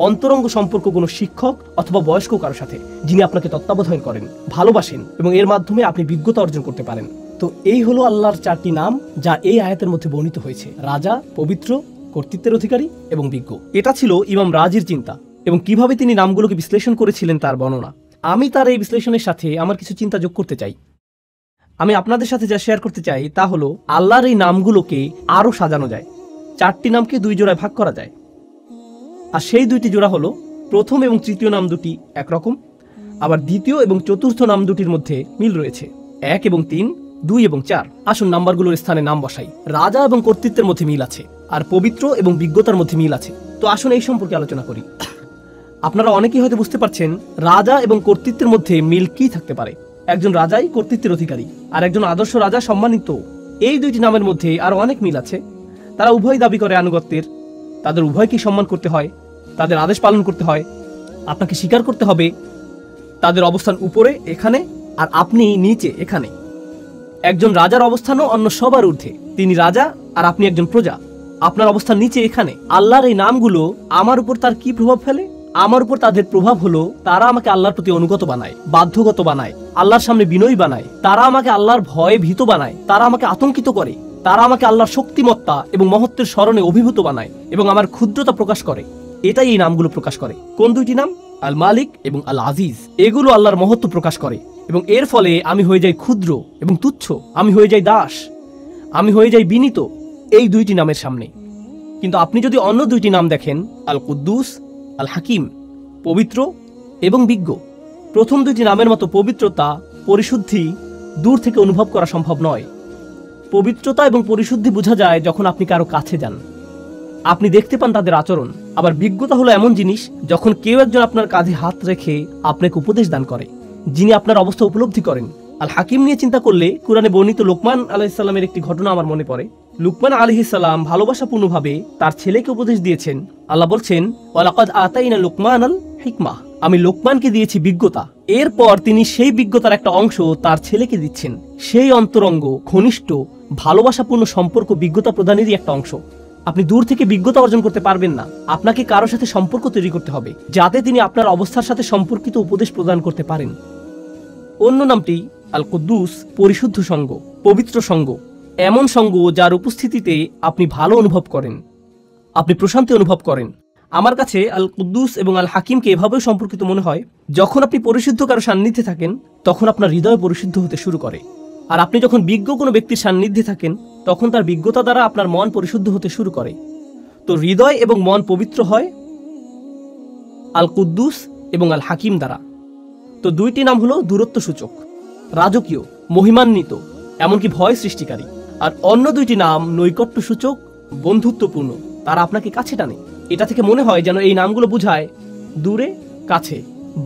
অন্তরঙ্গ সম্পর্ক কোনো শিক্ষক অথবা বয়স্ক কারোর সাথে, যিনি আপনাকে তত্ত্বাবধান করেন, ভালোবাসেন এবং এর মাধ্যমে আপনি বিজ্ঞতা অর্জন করতে পারেন। তো এই হলো আল্লাহর 4টি নাম, যা এই আয়াতের মধ্যে বর্ণিত হয়েছে: রাজা, পবিত্র, কর্তৃত্বের অধিকারী এবং বিজ্ঞ। এটা ছিল ইমাম রাজির চিন্তা এবং কিভাবে তিনি নামগুলোকে বিশ্লেষণ করেছিলেন তার বর্ণনা। আমি তার এই বিশ্লেষণের সাথে আমার কিছু চিন্তা যোগ করতে চাই। আমি আপনাদের সাথে যা শেয়ার করতে চাই তা হলো, আল্লাহর এই নামগুলোকে আরও সাজানো যায়। 4টি নামকে 2 জোড়ায় ভাগ করা যায়। আর সেই 2টি জোড়া হলো, প্রথম এবং তৃতীয় নাম দুটি একরকম, আবার দ্বিতীয় এবং চতুর্থ নাম দুটির মধ্যে মিল রয়েছে। 1 এবং 3, 2 এবং 4। আসুন নাম্বারগুলোর স্থানে নাম বসাই। রাজা এবং কর্তৃত্বের মধ্যে মিল আছে, আর পবিত্র এবং বিজ্ঞতার মধ্যে মিল আছে। তো আসুন এই সম্পর্কে আলোচনা করি। আপনারা অনেকেই হয়তো বুঝতে পারছেন, রাজা এবং কর্তৃত্বের মধ্যে মিল কি থাকতে পারে। একজন রাজাই কর্তৃত্বের অধিকারী, আর একজন আদর্শ রাজা সম্মানিত। এই 2টি নামের মধ্যে আরো অনেক মিল আছে। তারা উভয় দাবি করে আনুগত্যের, তাদের উভয়কেই সম্মান করতে হয়, তাদের আদেশ পালন করতে হয়। আপনাকে স্বীকার করতে হবে তাদের অবস্থান উপরে এখানে, আর আপনি নিচে এখানে। একজন রাজার অবস্থানও অন্য সবার ঊর্ধ্বে। তিনি রাজা আর আপনি একজন প্রজা। আপনার অবস্থান নিচে এখানে। আল্লাহর এই নামগুলো আমার উপর তার কি প্রভাব ফেলে? আমার উপর তাদের প্রভাব হলো, তারা আমাকে আল্লাহর প্রতি অনুগত বানায়, বাধ্যগত বানায়, আল্লাহর সামনে বিনয়ী বানায়। তারা আমাকে আল্লাহর ভয়ে ভীত বানায়, তারা আমাকে আতঙ্কিত করে, তারা আমাকে আল্লাহর শক্তিমত্তা এবং মহত্বের স্মরণে অভিভূত বানায় এবং আমার ক্ষুদ্রতা প্রকাশ করে। এটাই এই নামগুলো প্রকাশ করে। কোন 2টি নাম? আল মালিক এবং আল আজিজ। এগুলো আল্লাহর মহত্ব প্রকাশ করে এবং এর ফলে আমি হয়ে যাই ক্ষুদ্র এবং তুচ্ছ, আমি হয়ে যাই দাস, আমি হয়ে যাই বিনীত এই 2টি নামের সামনে। কিন্তু আপনি যদি অন্য 2টি নাম দেখেন, আল কুদ্দুস, আল হাকিম, পবিত্র এবং বিজ্ঞ, প্রথম 2টি নামের মতো পবিত্রতা, পরিশুদ্ধি দূর থেকে অনুভব করা সম্ভব নয়। পবিত্রতা এবং পরিশুদ্ধি বোঝা যায় যখন আপনি কারো কাছে যান, আপনি দেখতে পান তাদের আচরণ। আবার বিজ্ঞতা হলো এমন জিনিস, যখন কেউ একজন আপনার কাঁধে হাত রেখে আপনাকে উপদেশ দান করে, যিনি আপনার অবস্থা উপলব্ধি করেন। আল হাকিম নিয়ে চিন্তা করলে কুরআনে বর্ণিত লোকমান আলাইহিস সালামের একটি ঘটনা আমার মনে পড়ে। লুকমান আলাইহিস সালাম ভালোবাসাপূর্ণভাবে তার ছেলেকে উপদেশ দিয়েছেন। আল্লাহ বলছেন, ওয়ালাকাদ আতাইনা লুকমানাল হিকমা, আমি লোকমানকে দিয়েছি বিজ্ঞতা। এরপর তিনি সেই বিজ্ঞতার একটা অংশ তার ছেলেকে দিচ্ছেন। সেই অন্তরঙ্গ, ঘনিষ্ঠ, ভালোবাসাপূর্ণ সম্পর্ক বিজ্ঞতা প্রদানেরই একটা অংশ। আপনি দূর থেকে বিজ্ঞতা অর্জন করতে পারবেন না। আপনাকে কারো সাথে সম্পর্ক তৈরি করতে হবে, যাতে তিনি আপনার অবস্থার সাথে সম্পর্কিত উপদেশ প্রদান করতে পারেন। অন্য নামটি আল কুদ্দুস, পরিশুদ্ধ সঙ্গ, পবিত্র সঙ্গ, এমন সঙ্গ যার উপস্থিতিতে আপনি ভালো অনুভব করেন, আপনি প্রশান্তি অনুভব করেন। আমার কাছে আল কুদ্দুস এবং আল হাকিমকে এভাবেও সম্পর্কিত মনে হয়, যখন আপনি পরিশুদ্ধ কারো সান্নিধ্যে থাকেন, তখন আপনার হৃদয় পরিশুদ্ধ হতে শুরু করে। আর আপনি যখন বিজ্ঞ কোনো ব্যক্তির সান্নিধ্যে থাকেন, তখন তার বিজ্ঞতা দ্বারা আপনার মন পরিশুদ্ধ হতে শুরু করে। তো হৃদয় এবং মন পবিত্র হয় আল কুদ্দুস এবং আল হাকিম দ্বারা। তো 2টি নাম হলো দূরত্ব সূচক, রাজকীয়, মহিমান্বিত, এমনকি ভয় সৃষ্টিকারী। আর অন্য 2টি নাম নৈকট্য সূচক, বন্ধুত্বপূর্ণ, তারা আপনাকে কাছে টানে। এটা থেকে মনে হয় যেন এই নামগুলো বোঝায় দূরে কাছে,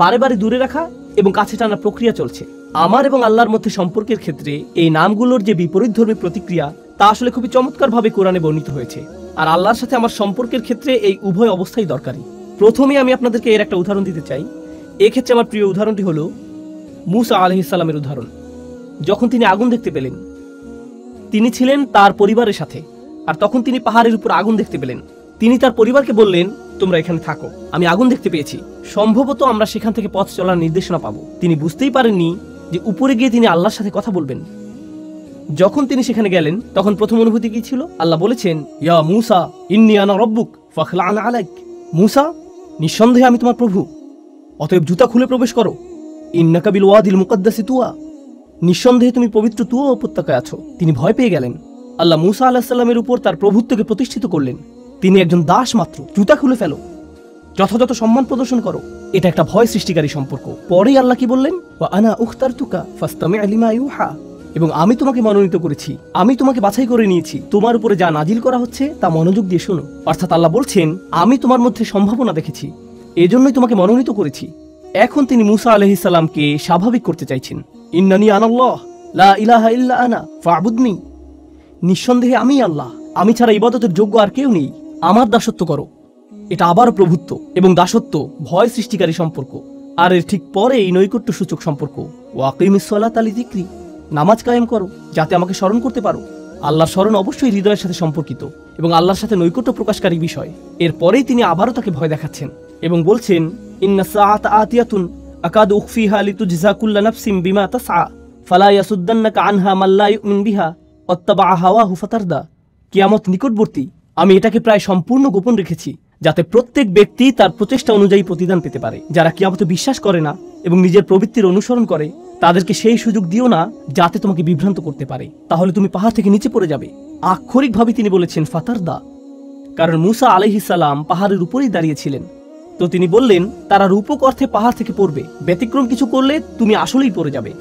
বারে বারে দূরে রাখা এবং কাছে টানার প্রক্রিয়া চলছে। আমার এবং আল্লাহর মধ্যে সম্পর্কের ক্ষেত্রে এই নামগুলোর যে বিপরীতধর্মী প্রতিক্রিয়া তা আসলে খুবই চমৎকারভাবে কোরআনে বর্ণিত হয়েছে। আর আল্লাহর সাথে আমার সম্পর্কের ক্ষেত্রে এই উভয় অবস্থাই দরকারি। প্রথমে আমি আপনাদেরকে এর একটা উদাহরণ দিতে চাই। এক্ষেত্রে আমার প্রিয় উদাহরণটি হলো মূসা আলাইহিস সালামের উদাহরণ। যখন তিনি আগুন দেখতে পেলেন, তিনি ছিলেন তার পরিবারের সাথে, আর তখন তিনি পাহাড়ের উপর আগুন দেখতে পেলেন। তিনি তার পরিবারকে বললেন, তোমরা এখানে থাকো, আমি আগুন দেখতে পেয়েছি, সম্ভবত আমরা সেখান থেকে পথ চলার নির্দেশনা পাবো। তিনি বুঝতেই পারেননি যে উপরে গিয়ে তিনি আল্লাহর সাথে কথা বলবেন। যখন তিনি সেখানে গেলেন তখন প্রথম অনুভূতি কি ছিল? আল্লাহ বলেছেন, ইয়া মূসা ইন্নী আনা রব্বুক ফাখলা'ন আলাইক। মূসা, নিঃসন্দেহে আমি তোমার প্রভু, অতএব জুতা খুলে প্রবেশ করো। ইন্নাকা বিল ওয়াদিল মুকাদ্দাসি তুয়া, নিঃসন্দেহে তুমি পবিত্র তুয়া উপত্যকায় আছো। তিনি ভয় পেয়ে গেলেন। আল্লাহ মূসা আলাইহিস সালামের উপর তার প্রভুত্বকে প্রতিষ্ঠিত করলেন। তিনি একজন দাস মাত্র, জুতা খুলে ফেলো, যথাযথ সম্মান প্রদর্শন করো। এটা একটা ভয় সৃষ্টিকারী সম্পর্ক। পরেই আল্লাহ কি বললেন? ওয়া আনা উখতারতুকা ফাসতামি' লিমা ইউহা, এবং আমি তোমাকে মনোনীত করেছি, আমি তোমাকে বাছাই করে নিয়েছি, তোমার উপরে যা নাজিল করা হচ্ছে তা মনোযোগ দিয়ে শোনো। অর্থাৎ আল্লাহ বলছেন, আমি তোমার মধ্যে সম্ভাবনা দেখেছি, এজন্যই তোমাকে মনোনীত করেছি। এখন তিনি মূসা আলাইহিস সালামকে স্বাভাবিক করতে চাইছেন। ইন্নানি আনাল্লাহ লা ইলাহা ইল্লা আনা ফা'বুদনি, নিঃসন্দেহে আমি আল্লাহ, আমি ছাড়া ইবাদতের যোগ্য আর কেউ নেই, আমার দাসত্ব করো। এটা আবার প্রভুত্ব এবং দাসত্ব ভয় সৃষ্টিকারী সম্পর্ক। আর এর ঠিক পরেই নৈকট্য সূচক সম্পর্ক। ওয়াকিমিস সালাতা লিযিকরি, নামাজ কায়েম করো যাতে আমাকে স্মরণ করতে পারো। আল্লাহর স্মরণ অবশ্যই হৃদয়ের সাথে সম্পর্কিত এবং আল্লাহর সাথে নৈকট্য প্রকাশকারী বিষয়। এরপরেই তিনি আবারও তাকে ভয় দেখাচ্ছেন এবং বলছেন, ইন্নাস সাআতা আতিয়াতুন আকাদু উখফিহা লিতুজজা কুল্লু নাফসিন বিমা তাসআ ফালা ইয়াসুদ্দান্নাকা আনহা মান লা ইউমিন বিহা ওয়াত্তাবা হাওয়াহু ফাতারদা। কিয়ামত নিকটবর্তী, আমি এটাকে প্রায় সম্পূর্ণ গোপন রেখেছি যাতে প্রত্যেক ব্যক্তি তার প্রচেষ্টা অনুযায়ী প্রতিদান পেতে পারে। যারা কিয়ামতে বিশ্বাস করে না এবং নিজের প্রবৃত্তির অনুসরণ করে, তাদেরকে সেই সুযোগ দিও না যাতে তোমাকে বিভ্রান্ত করতে পারে, তাহলে তুমি পাহাড় থেকে নিচে পড়ে যাবে। আক্ষরিকভাবে তিনি বলেছেন ফাতারদা, কারণ মূসা আলাইহিস সালাম পাহাড়ের উপরেই দাঁড়িয়েছিলেন। তো তিনি বললেন, তারা রূপক অর্থে পাহাড় থেকে পড়বে, ব্যতিক্রম কিছু করলে তুমি আসলেই পড়ে যাবে।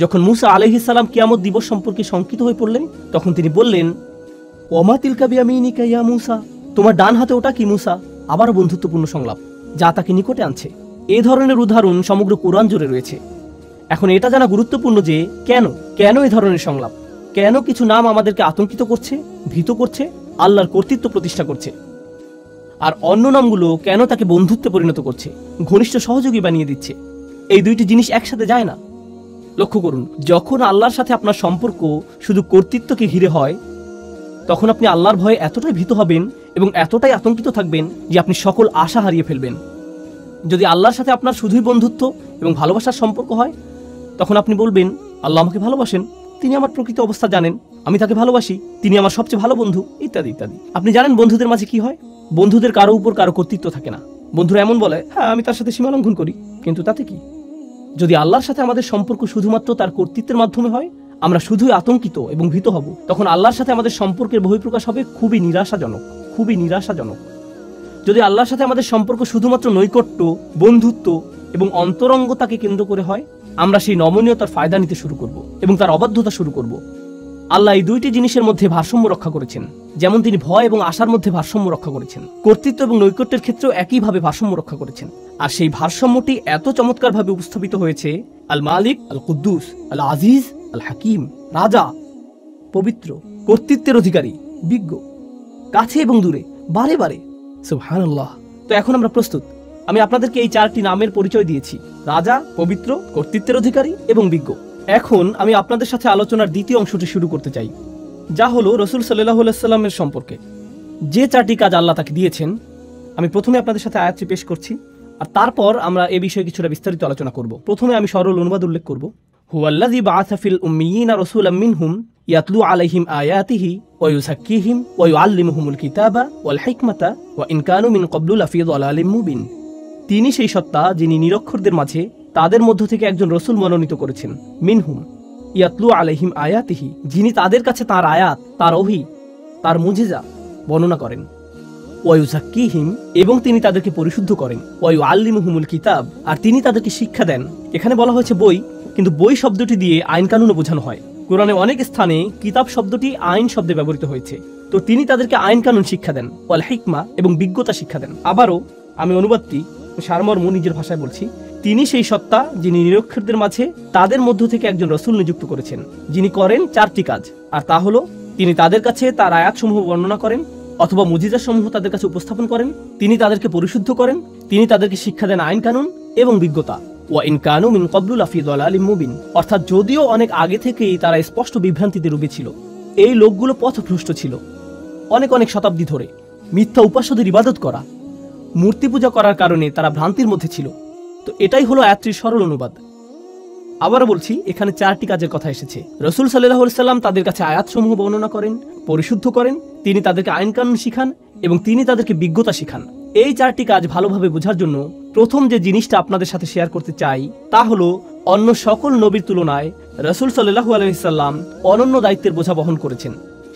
যখন মূসা আলাইহিস সালাম কিয়ামত দিবস সম্পর্কে শঙ্কিত হয়ে পড়লেন, তখন তিনি বললেন, ওমা তিলকা বিয়ামিনিকা ইয়া মূসা, তোমার ডান হাতে ওটা কি মূসা? আবারও বন্ধুত্বপূর্ণ সংলাপ যা তাকে নিকটে আনছে। এই ধরনের উদাহরণ সমগ্র কোরআন জুড়ে রয়েছে। এখন এটা জানা গুরুত্বপূর্ণ যে কেন এই ধরনের সংলাপ, কেন কিছু নাম আমাদেরকে আতঙ্কিত করছে, ভীত করছে, আল্লাহর কর্তৃত্ব প্রতিষ্ঠা করছে, আর অন্য নামগুলো কেন তাকে বন্ধুত্বে পরিণত করছে, ঘনিষ্ঠ সহযোগী বানিয়ে দিচ্ছে। এই দুইটি জিনিস একসাথে যায় না। লক্ষ্য করুন, যখন আল্লাহর সাথে আপনার সম্পর্ক শুধু কর্তৃত্বকে ঘিরে হয়, তখন আপনি আল্লাহর ভয়ে এতটাই ভীত হবেন এবং এতটাই আতঙ্কিত থাকবেন যে আপনি সকল আশা হারিয়ে ফেলবেন। যদি আল্লাহর সাথে আপনার শুধুই বন্ধুত্ব এবং ভালোবাসার সম্পর্ক হয়, তখন আপনি বলবেন, আল্লাহ আমাকে ভালোবাসেন, তিনি আমার প্রকৃত অবস্থা জানেন, আমি তাকে ভালোবাসি, তিনি আমার সবচেয়ে ভালো বন্ধু, ইত্যাদি ইত্যাদি। আপনি জানেন বন্ধুদের মাঝে কি হয়? বন্ধুদের কারো উপর কারো কর্তৃত্ব থাকে না। বন্ধুরা এমন বলে, হ্যাঁ আমি তার সাথে সীমা লঙ্ঘন করি, কিন্তু তাতে কি? যদি আল্লাহর সাথে আমাদের সম্পর্ক শুধুমাত্র তার কর্তৃত্বের মাধ্যমে হয়, আমরা শুধুই আতঙ্কিত এবং ভীত হব। তখন আল্লাহর সাথে আমাদের সম্পর্কের বহিঃপ্রকাশ হবে খুবই নিরাশাজনক, খুবই নিরাশাজনক। যদি আল্লাহর সাথে আমাদের সম্পর্ক শুধুমাত্র নৈকট্য, বন্ধুত্ব এবং অন্তরঙ্গতাকে কেন্দ্র করে হয়, আমরা সেই নমনীয়তার ফায়দা নিতে শুরু করব এবং তার অবাধ্যতা শুরু করব। আল্লাহ এই দুইটি জিনিসের মধ্যে ভারসাম্য রক্ষা করেছেন, যেমন তিনি ভয় এবং আশার মধ্যে ভারসাম্য রক্ষা করেছেন, কর্তৃত্ব এবং নৈকট্যের ক্ষেত্রেও একইভাবে ভারসাম্য রক্ষা করেছেন। আর সেই ভারসাম্যটি এত চমৎকারভাবে উপস্থাপিত হয়েছে আল মালিক, আল কুদ্দুস, আল আজিজ, আল হাকিম, রাজা, পবিত্র, কর্তৃত্বের অধিকারী, বিজ্ঞ, কাছে এবং দূরে, বারে বারে। সুবহানাল্লাহ। তো এখন আমরা প্রস্তুত। আমি আপনাদেরকে এই চারটি নামের পরিচয় দিয়েছি: রাজা, পবিত্র, কর্তৃত্বের অধিকারী এবং বিজ্ঞ। এখন আমি আপনাদের সাথে আলোচনার দ্বিতীয় অংশটি শুরু করতে চাই, যা হলো রাসূল সাল্লাল্লাহু আলাইহি ওয়াসাল্লামের সম্পর্কে যে চারটি কাজ আল্লাহ তাকে দিয়েছেন। আমি প্রথমে আপনাদের সাথে আয়াতটি পেশ করছি, আর তারপর আমরা এই বিষয়ে কিছুটা বিস্তারিত আলোচনা করব। প্রথমে আমি সরল অনুবাদ উল্লেখ করব। হুয়াল্লাযী বাআসা ফিল উম্মিয়িনা রাসূলাম মিনহুম ইয়াতলু আলাইহিম আয়াতিহি ওয়া ইউযাক্কিহিম ওয়া ইউআল্লিমুহুমুল কিতাবা ওয়াল হিকমাতা ওয়া ইন কানু মিন ক্বাবলু লাফি যালালিম মুবিন। তিনি সেই সত্তা যিনি নিরক্ষরদের মাঝে তাদের মধ্য থেকে একজন রসুল মনোনীত করেছেন। মিনহুম ইয়াতলু আলাইহিম আয়াতিহি, যিনি তাদের কাছে তার আয়াত, তার ওহী, তার মুজিজা বর্ণনা করেন। ওয়া ইউযাক্কিহিম, এবং তিনি তাদেরকে পরিশুদ্ধ করেন। ওয়া ইউআল্লিমুহুমুল কিতাব, আর তিনি তাদেরকে শিক্ষা দেন। এখানে বলা হয়েছে বই, কিন্তু বই শব্দটি দিয়ে আইন কানুনও বোঝানো হয়। কোরআনে অনেক স্থানে কিতাব শব্দটি আইন শব্দে ব্যবহৃত হয়েছে। তো তিনি তাদেরকে আইন কানুন শিক্ষা দেন, ওয়াল হিকমা, এবং বিজ্ঞতা শিক্ষা দেন। আবারও আমি অনুবাদটি সারমর্ম নিজের ভাষায় বলছি। তিনি সেই সত্তা যিনি নিরক্ষরদের মাঝে তাদের মধ্য থেকে একজন রসুল নিযুক্ত করেছেন, যিনি করেন 4টি কাজ। আর তা হলো, তিনি তাদের কাছে তার আয়াতসমূহ বর্ণনা করেন অথবা মুজিজাসমূহ তাদের কাছে উপস্থাপন করেন, তিনি তাদেরকে পরিশুদ্ধ করেন, তিনি তাদেরকে শিক্ষা দেন আইন কানুন এবং বিজ্ঞতা। ওয়া ইন কানু মিন ক্বাবলু লাফি দালালিম মুবিন, অর্থাৎ যদিও অনেক আগে থেকেই তারা স্পষ্ট বিভ্রান্তিতে ডুবে ছিল, এই লোকগুলো পথভ্রষ্ট ছিল। অনেক অনেক শতাব্দী ধরে মিথ্যা উপাস্যদের ইবাদত করা, মূর্তি পূজা করার কারণে তারা ভ্রান্তির মধ্যে ছিল। তো এটাই হলো আয়াতটির সরল অনুবাদ। আবারও বলছি, এখানে 4টি কাজের কথা এসেছে। রাসূল সাল্লাল্লাহু আলাইহি সাল্লাম তাদের কাছে আয়াতসমূহ বর্ণনা করেন, পরিশুদ্ধ করেন, তিনি তাদেরকে আইন কানুন শিখান এবং তিনি তাদেরকে বিজ্ঞতা শিখান। এই 4টি কাজ ভালোভাবে বোঝার জন্য প্রথম যে জিনিসটা আপনাদের সাথে শেয়ার করতে চাই তা হলো, অন্য সকল নবীর তুলনায় রাসূল সাল্লাল্লাহু আলাইহি সাল্লাম অনন্য দায়িত্বের বোঝা বহন করেছেন।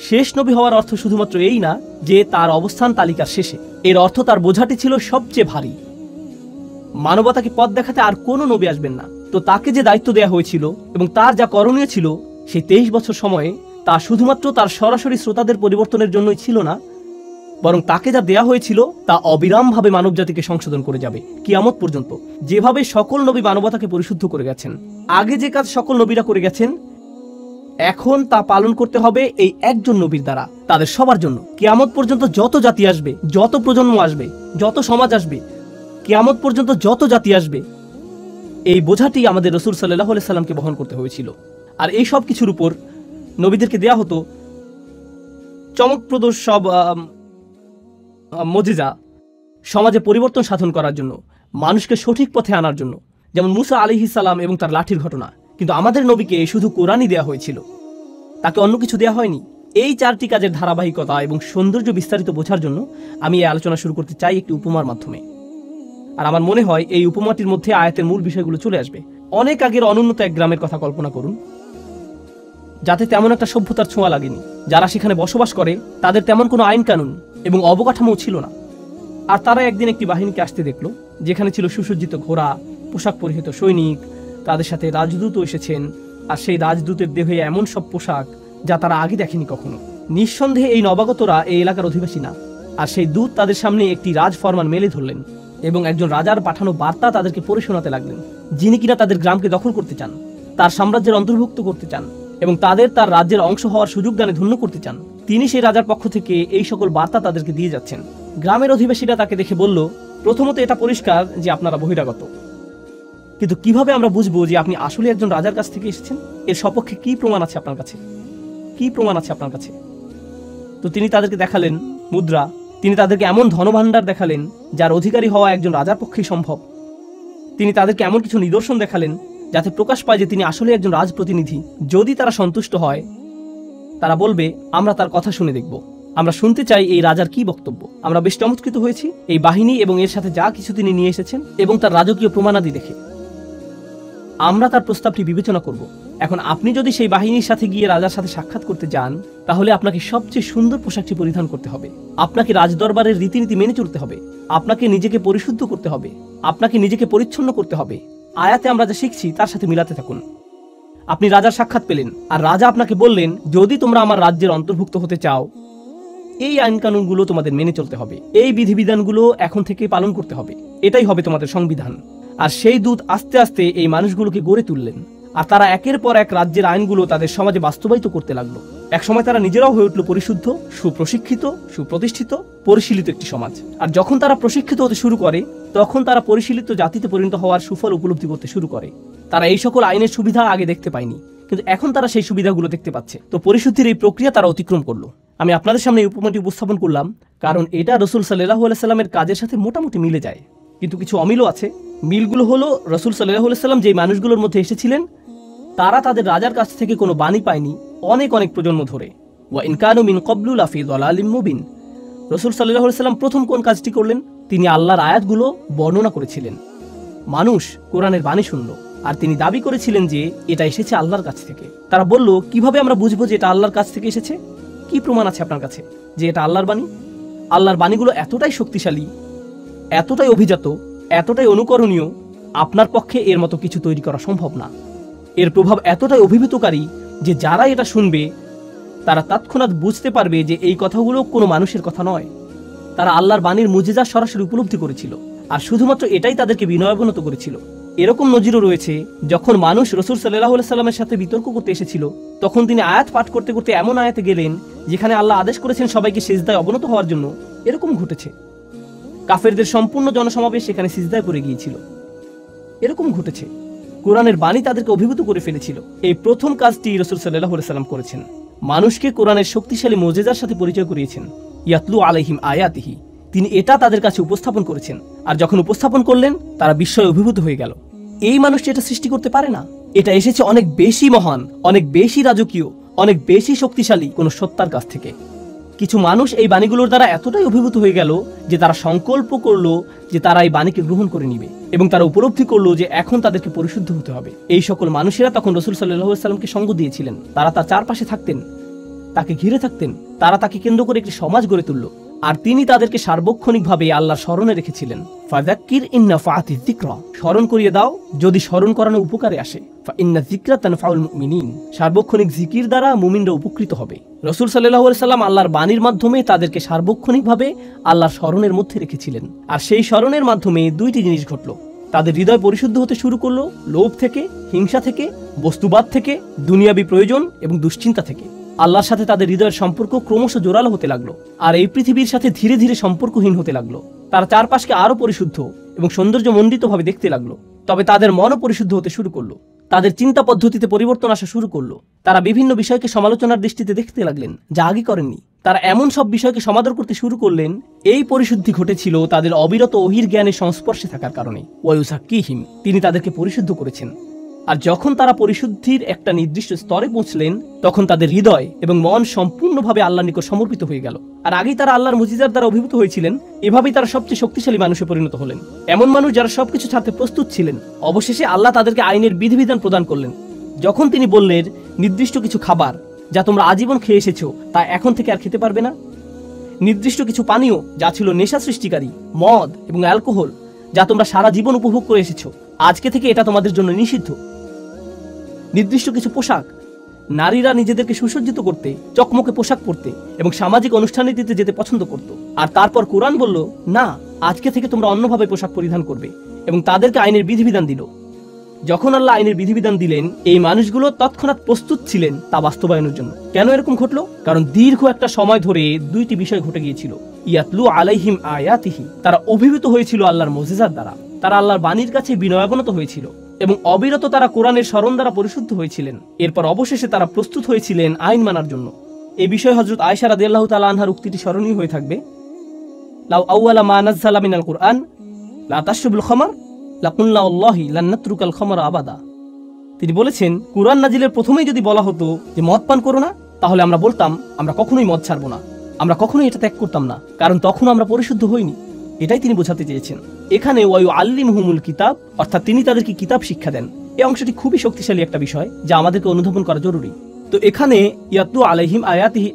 শেষ নবী হওয়ার অর্থ শুধুমাত্র এই না যে তার অবস্থান তালিকার শেষে, এর অর্থ তার বোঝাটি ছিল সবচেয়ে ভারী। মানবতাকে পথ দেখাতে আর কোনো নবী আসবেন না। তো তাকে যে দায়িত্ব দেওয়া হয়েছিল এবং তার যা করণীয় ছিল, সেই 23 বছর সময়ে তা শুধুমাত্র তার সরাসরি শ্রোতাদের পরিবর্তনের জন্যই ছিল না, বরং তাকে যা দেয়া হয়েছিল তা অবিরামভাবে মানবজাতিকে সংশোধন করে যাবে কিয়ামত পর্যন্ত। যেভাবে সকল নবী মানবতাকে পরিশুদ্ধ করে গেছেন, আগে যে কাজ সকল নবীরা করে গেছেন, এখন তা পালন করতে হবে এই একজন নবীর দ্বারা, তাদের সবার জন্য। কিয়ামত পর্যন্ত যত জাতি আসবে, যত প্রজন্ম আসবে, যত সমাজ আসবে, কিয়ামত পর্যন্ত যত জাতি আসবে, এই বোঝাটি আমাদের রাসূল সাল্লাল্লাহু আলাইহি সাল্লামকে বহন করতে হয়েছিল। আর এই সব কিছুর উপর নবীদেরকে দেয়া হতো চমকপ্রদ সব মুজিজা, সমাজে পরিবর্তন সাধন করার জন্য, মানুষকে সঠিক পথে আনার জন্য, যেমন মুসা আলাইহিস সালাম এবং তার লাঠির ঘটনা। কিন্তু আমাদের নবীকে শুধু কোরআনই দেয়া হয়েছিল, তাকে অন্য কিছু দেয়া হয়নি। এই 4টি কাজের ধারাবাহিকতা এবং সৌন্দর্য বিস্তারিত বোঝার জন্য আমি এই আলোচনা শুরু করতে চাই একটি উপমার মাধ্যমে। আর আমার মনে হয় এই উপমাটির মধ্যে আয়াতের মূল বিষয়গুলো চলে আসবে। অনেক আগের অনুন্নত এক গ্রামের কথা কল্পনা করুন, যাতে তেমন একটা সভ্যতার ছোঁয়া লাগেনি। যারা সেখানে বসবাস করে তাদের তেমন কোনো আইন কানুন এবং অবকাঠামো ছিল না। আর তারা একদিন একটি বাহিনীকে আসতে দেখলো, যেখানে ছিল সুসজ্জিত ঘোড়া, পোশাক পরিহিত সৈনিক, তাদের সাথে রাজদূতও এসেছেন। আর সেই রাজদূতের দেহে এমন সব পোশাক যা তারা আগে দেখেনি কখনো। নিঃসন্দেহে এই নবাগতরা এই এলাকার অধিবাসী না। আর সেই দূত তাদের সামনে একটি রাজফরমান মেলে ধরলেন এবং একজন রাজার পাঠানো বার্তা তাদেরকে পড়ে শোনাতে লাগলেন, যিনি কিনা তাদের গ্রামকে দখল করতে চান, তার সাম্রাজ্যের অন্তর্ভুক্ত করতে চান এবং তার রাজ্যের অংশ হওয়ার সুযোগ দানে ধন্য করতে চান। তিনি সেই রাজার পক্ষ থেকে এই সকল বার্তা তাদেরকে দিয়ে যাচ্ছেন। গ্রামের অধিবাসীরা তাকে দেখে বলল, প্রথমত এটা পরিষ্কার যে আপনারা বহিরাগত, কিন্তু কিভাবে আমরা বুঝবো যে আপনি আসলে একজন রাজার কাছ থেকে এসেছেন? এর সপক্ষে কি প্রমাণ আছে আপনার কাছে? কি প্রমাণ আছে আপনার কাছে? তো তিনি তাদেরকে দেখালেন মুদ্রা, তিনি তাদেরকে এমন ধনভাণ্ডার দেখালেন যার অধিকারী হওয়া একজন রাজার পক্ষেই সম্ভব। তিনি তাদেরকে এমন কিছু নিদর্শন দেখালেন যাতে প্রকাশ পায় যে তিনি আসলে একজন রাজপ্রতিনিধি। যদি তারা সন্তুষ্ট হয়, তারা বলবে, আমরা তার কথা শুনে দেখব, আমরা শুনতে চাই এই রাজার কি বক্তব্য। আমরা বেশ চমৎকৃত হয়েছি এই বাহিনী এবং এর সাথে যা কিছু তিনি নিয়ে এসেছেন এবং তার রাজকীয় প্রমাণাদি দেখে। আমরা তার প্রস্তাবটি বিবেচনা করব। এখন আপনি যদি সেই বাহিনীর সাথে গিয়ে রাজার সাথে সাক্ষাৎ করতে যান, তাহলে আপনাকে সবচেয়ে সুন্দর পোশাকটি পরিধান করতে হবে, আপনাকে রাজদরবারের রীতিনীতি মেনে চলতে হবে, আপনাকে নিজেকে পরিশুদ্ধ করতে হবে, আপনাকে নিজেকে পরিচ্ছন্ন করতে হবে। আয়াতে আমরা যা শিখছি তার সাথে মিলাতে থাকুন। আপনি রাজার সাক্ষাৎ পেলেন আর রাজা আপনাকে বললেন, যদি তোমরা আমার রাজ্যের অন্তর্ভুক্ত হতে চাও, এই আইন কানুনগুলো তোমাদের মেনে চলতে হবে, এই বিধিবিধানগুলো এখন থেকে পালন করতে হবে, এটাই হবে তোমাদের সংবিধান। আর সেই দূত আস্তে আস্তে এই মানুষগুলোকে গড়ে তুললেন, আর তারা একের পর এক রাজ্যের আইনগুলো তাদের সমাজে বাস্তবায়িত করতে লাগলো। একসময় তারা নিজেরাও হয়ে উঠল পরিশুদ্ধ, সুপ্রশিক্ষিত, সুপ্রতিষ্ঠিত, পরিশীলিত একটি সমাজ। আর যখন তারা প্রশিক্ষিত হতে শুরু করে, তখন তারা পরিশীলিত জাতিতে পরিণত হওয়ার সুফল উপলব্ধি করতে শুরু করে। তারা এই সকল আইনের সুবিধা আগে দেখতে পায়নি, কিন্তু এখন তারা সেই সুবিধাগুলো দেখতে পাচ্ছে। তো পরিশুদ্ধির এই প্রক্রিয়া তারা অতিক্রম করলো। আমি আপনাদের সামনে এই উপমাটি উপস্থাপন করলাম কারণ এটা রাসূল সাল্লাল্লাহু আলাইহি সাল্লামের কাজের সাথে মোটামুটি মিলে যায়, কিন্তু কিছু অমিলও আছে। মিলগুলো হলো, রাসূল সাল্লাল্লাহু আলাইহি সাল্লাম যেই মানুষগুলোর মধ্যে এসেছিলেন, তারা তাদের রাজার কাছ থেকে কোনো বাণী পায়নি অনেক অনেক প্রজন্ম ধরে। ওয়া ইন কানু মিন ক্বাবলু লাফি দালালিম মুবিন। রাসূল সাল্লাল্লাহু আলাইহি সাল্লাম প্রথম কোন কাজটি করলেন? তিনি আল্লাহর আয়াতগুলো বর্ণনা করেছিলেন। মানুষ কোরআনের বাণী শুনল আর তিনি দাবি করেছিলেন যে এটা এসেছে আল্লাহর কাছ থেকে। তারা বলল, কিভাবে আমরা বুঝবো যে এটা আল্লাহর কাছ থেকে এসেছে? কি প্রমাণ আছে আপনার কাছে যে এটা আল্লাহর বাণী? আল্লাহর বাণীগুলো এতটাই শক্তিশালী, এতটাই অভিজাত, এতটাই অনুকরণীয়, আপনার পক্ষে এর মতো কিছু তৈরি করা সম্ভব না। এর প্রভাব এতটাই অভিভূতকারী যে যারা এটা শুনবে তারা তৎক্ষণাৎ বুঝতে পারবে যে এই কথাগুলো কোনো মানুষের কথা নয়। তারা আল্লাহর বাণীর মুজিজা সরাসরি উপলব্ধি করেছিল, আর শুধুমাত্র এটাই তাদেরকে বিনয়াবনত করেছিল। এরকম নজিরও রয়েছে, যখন মানুষ রাসূল সাল্লাল্লাহু আলাইহি সাল্লামের সাথে বিতর্ক করতে এসেছিল, তখন তিনি আয়াত পাঠ করতে করতে এমন আয়াতে গেলেন যেখানে আল্লাহ আদেশ করেছেন সবাইকে সিজদায় অবনত হওয়ার জন্য। এরকম ঘটেছে। কাফেরদের সম্পূর্ণ জনসমাবেশ সেখানে সিজদায় পড়ে গিয়েছিল। এরকম ঘটেছে। কোরআনের বাণী তাদেরকে অভিভূত করে ফেলেছিল। এই প্রথম কাজটি রাসূল সাল্লাল্লাহু আলাইহি সাল্লাম করেছেন। মানুষকে কোরআনের শক্তিশালী মুজিজার সাথে পরিচয় করিয়েছেন। ইয়াতলু আলাইহিম আয়াতিহি, তিনি এটা তাদের কাছে উপস্থাপন করেছেন। আর যখন উপস্থাপন করলেন, তারা বিস্ময়ে অভিভূত হয়ে গেল। এই মানুষটি এটা সৃষ্টি করতে পারে না। এটা এসেছে অনেক বেশি মহান, অনেক বেশি রাজকীয়, অনেক বেশি শক্তিশালী কোন সত্তার কাছ থেকে। কিছু মানুষ এই বাণীগুলোর দ্বারা এতটাই অভিভূত হয়ে গেল যে তারা সংকল্প করলো যে তারা এই বাণীকে গ্রহণ করে নিবে, এবং তারা উপলব্ধি করলো যে এখন তাদেরকে পরিশুদ্ধ হতে হবে। এই সকল মানুষেরা তখন রাসূল সাল্লাল্লাহু আলাইহি সাল্লামকে সঙ্গ দিয়েছিলেন। তারা তার চারপাশে থাকতেন, তাকে ঘিরে থাকতেন। তারা তাকে কেন্দ্র করে একটি সমাজ গড়ে তুলল। আর তিনি তাদেরকে সার্বক্ষণিকভাবে আল্লাহর স্মরণে রেখেছিলেন। ফাযাক্কির ইন নাফাআতি যিকরা, স্মরণ করিয়ে দাও যদি স্মরণ করানো উপকারে আসে। ফাইন্না যিকরা তানফাউল মুমিনিন, সার্বক্ষণিক জিকির দ্বারা মুমিনরা উপকৃত হবে। রাসূল সাল্লাল্লাহু আলাইহি সাল্লাম আল্লাহর বাণীর মাধ্যমে তাদেরকে সার্বক্ষণিকভাবে আল্লাহর স্মরণের মধ্যে রেখেছিলেন। আর সেই স্মরণের মাধ্যমে দুইটি জিনিস ঘটল। তাদের হৃদয় পরিশুদ্ধ হতে শুরু করলো লোভ থেকে, হিংসা থেকে, বস্তুবাদ থেকে, দুনিয়াবী প্রয়োজন এবং দুশ্চিন্তা থেকে। আল্লাহর সাথে তাদের হৃদয়ের সম্পর্ক ক্রমশ জোরালো হতে লাগলো, আর এই পৃথিবীর সাথে ধীরে ধীরে সম্পর্কহীন হতে লাগলো। তারা চারপাশকে আরো পরিশুদ্ধ এবং সৌন্দর্যমণ্ডিতভাবে দেখতে লাগলো। তবে তাদের মনও পরিশুদ্ধ হতে শুরু করলো। তাদের চিন্তা পদ্ধতিতে পরিবর্তন আসা শুরু করলো। তারা বিভিন্ন বিষয়কে সমালোচনার দৃষ্টিতে দেখতে লাগলেন, যা আগে করেননি। তারা এমন সব বিষয়কে সমাদর করতে শুরু করলেন। এই পরিশুদ্ধি ঘটেছিল তাদের অবিরত ওহীর জ্ঞানের সংস্পর্শে থাকার কারণে। ওয়ায়ুযাক্কিহিম, তিনি তাদেরকে পরিশুদ্ধ করেছেন। আর যখন তারা পরিশুদ্ধির একটা নির্দিষ্ট স্তরে পৌঁছলেন, তখন তাদের হৃদয় এবং মন সম্পূর্ণভাবে আল্লাহর নিকট সমর্পিত হয়ে গেল। আর আগেই তারা আল্লাহর মুজিজার দ্বারা অভিভূত হয়েছিলেন। এভাবেই তারা সবচেয়ে শক্তিশালী মানুষে পরিণত হলেন। এমন মানুষ যারা সবকিছু ছাড়তে প্রস্তুত ছিলেন। অবশেষে আল্লাহ তাদেরকে আইনের বিধিবিধান প্রদান করলেন। যখন তিনি বললেন, নির্দিষ্ট কিছু খাবার যা তোমরা আজীবন খেয়ে এসেছো তা এখন থেকে আর খেতে পারবে না। নির্দিষ্ট কিছু পানীয় যা ছিল নেশা সৃষ্টিকারী, মদ এবং অ্যালকোহল, যা তোমরা সারা জীবন উপভোগ করে এসেছো, আজকে থেকে এটা তোমাদের জন্য নিষিদ্ধ। নির্দিষ্ট কিছু পোশাক, নারীরা নিজেদেরকে সুসজ্জিত করতে, চকমকে পোশাক পরতে এবং সামাজিক অনুষ্ঠানে যেতে পছন্দ করত। আর তারপর কোরআন বলল, না, আজকে থেকে তোমরা অন্যভাবে পোশাক পরিধান করবে, এবং তাদেরকে আইনের বিধিবিধান দিল। যখন আল্লাহ আইনের বিধিবিধান দিলেন, এই মানুষগুলো তৎক্ষণাৎ প্রস্তুত ছিলেন তা বাস্তবায়নের জন্য। কেন এরকম ঘটলো? কারণ দীর্ঘ একটা সময় ধরে দুইটি বিষয় ঘটে গিয়েছিল। ইয়াতলু আলাইহিম আয়াতিহি, তারা অভিভূত হয়েছিল আল্লাহর মুজিজার দ্বারা। তারা আল্লাহর বাণীর কাছে বিনয়াবনত হয়েছিল এবং অবিরত তারা কোরআনের স্মরণ দ্বারা পরিশুদ্ধ হয়েছিলেন। এরপর অবশেষে তারা প্রস্তুত হয়েছিলেন আইন মানার জন্য। এই বিষয়ে হযরত আয়েশা রাদিয়াল্লাহু তাআলা আনহার উক্তিটি স্মরণীয় হয়ে থাকবে, লাউ আউয়ালা মা নাযালা মিনাল কুরআন লা তাশরবুল খামর লাকুল্লা আল্লাহি লান নাতরুকাল খামরা আবাদা। তিনি বলেছেন, কুরআন নাজিলের প্রথমেই যদি বলা হতো যে মদ পান করো না, তাহলে আমরা বলতাম আমরা কখনোই মদ ছাড়বো না, আমরা কখনোই এটা ত্যাগ করতাম না, কারণ তখন আমরা পরিশুদ্ধ হইনি। এটাই তিনি বোঝাতে চেয়েছেন। এখানে ওয়ায়ু আল্লিমহুমুল কিতাব, অর্থাৎ তিনি তাদেরকে কিতাব শিক্ষা দেন। এই অংশটি খুবই শক্তিশালী একটা বিষয় যা আমাদেরকে অনুধাবন করা জরুরি। তো এখানে ইয়াতলু আলাইহিম আয়াতিহি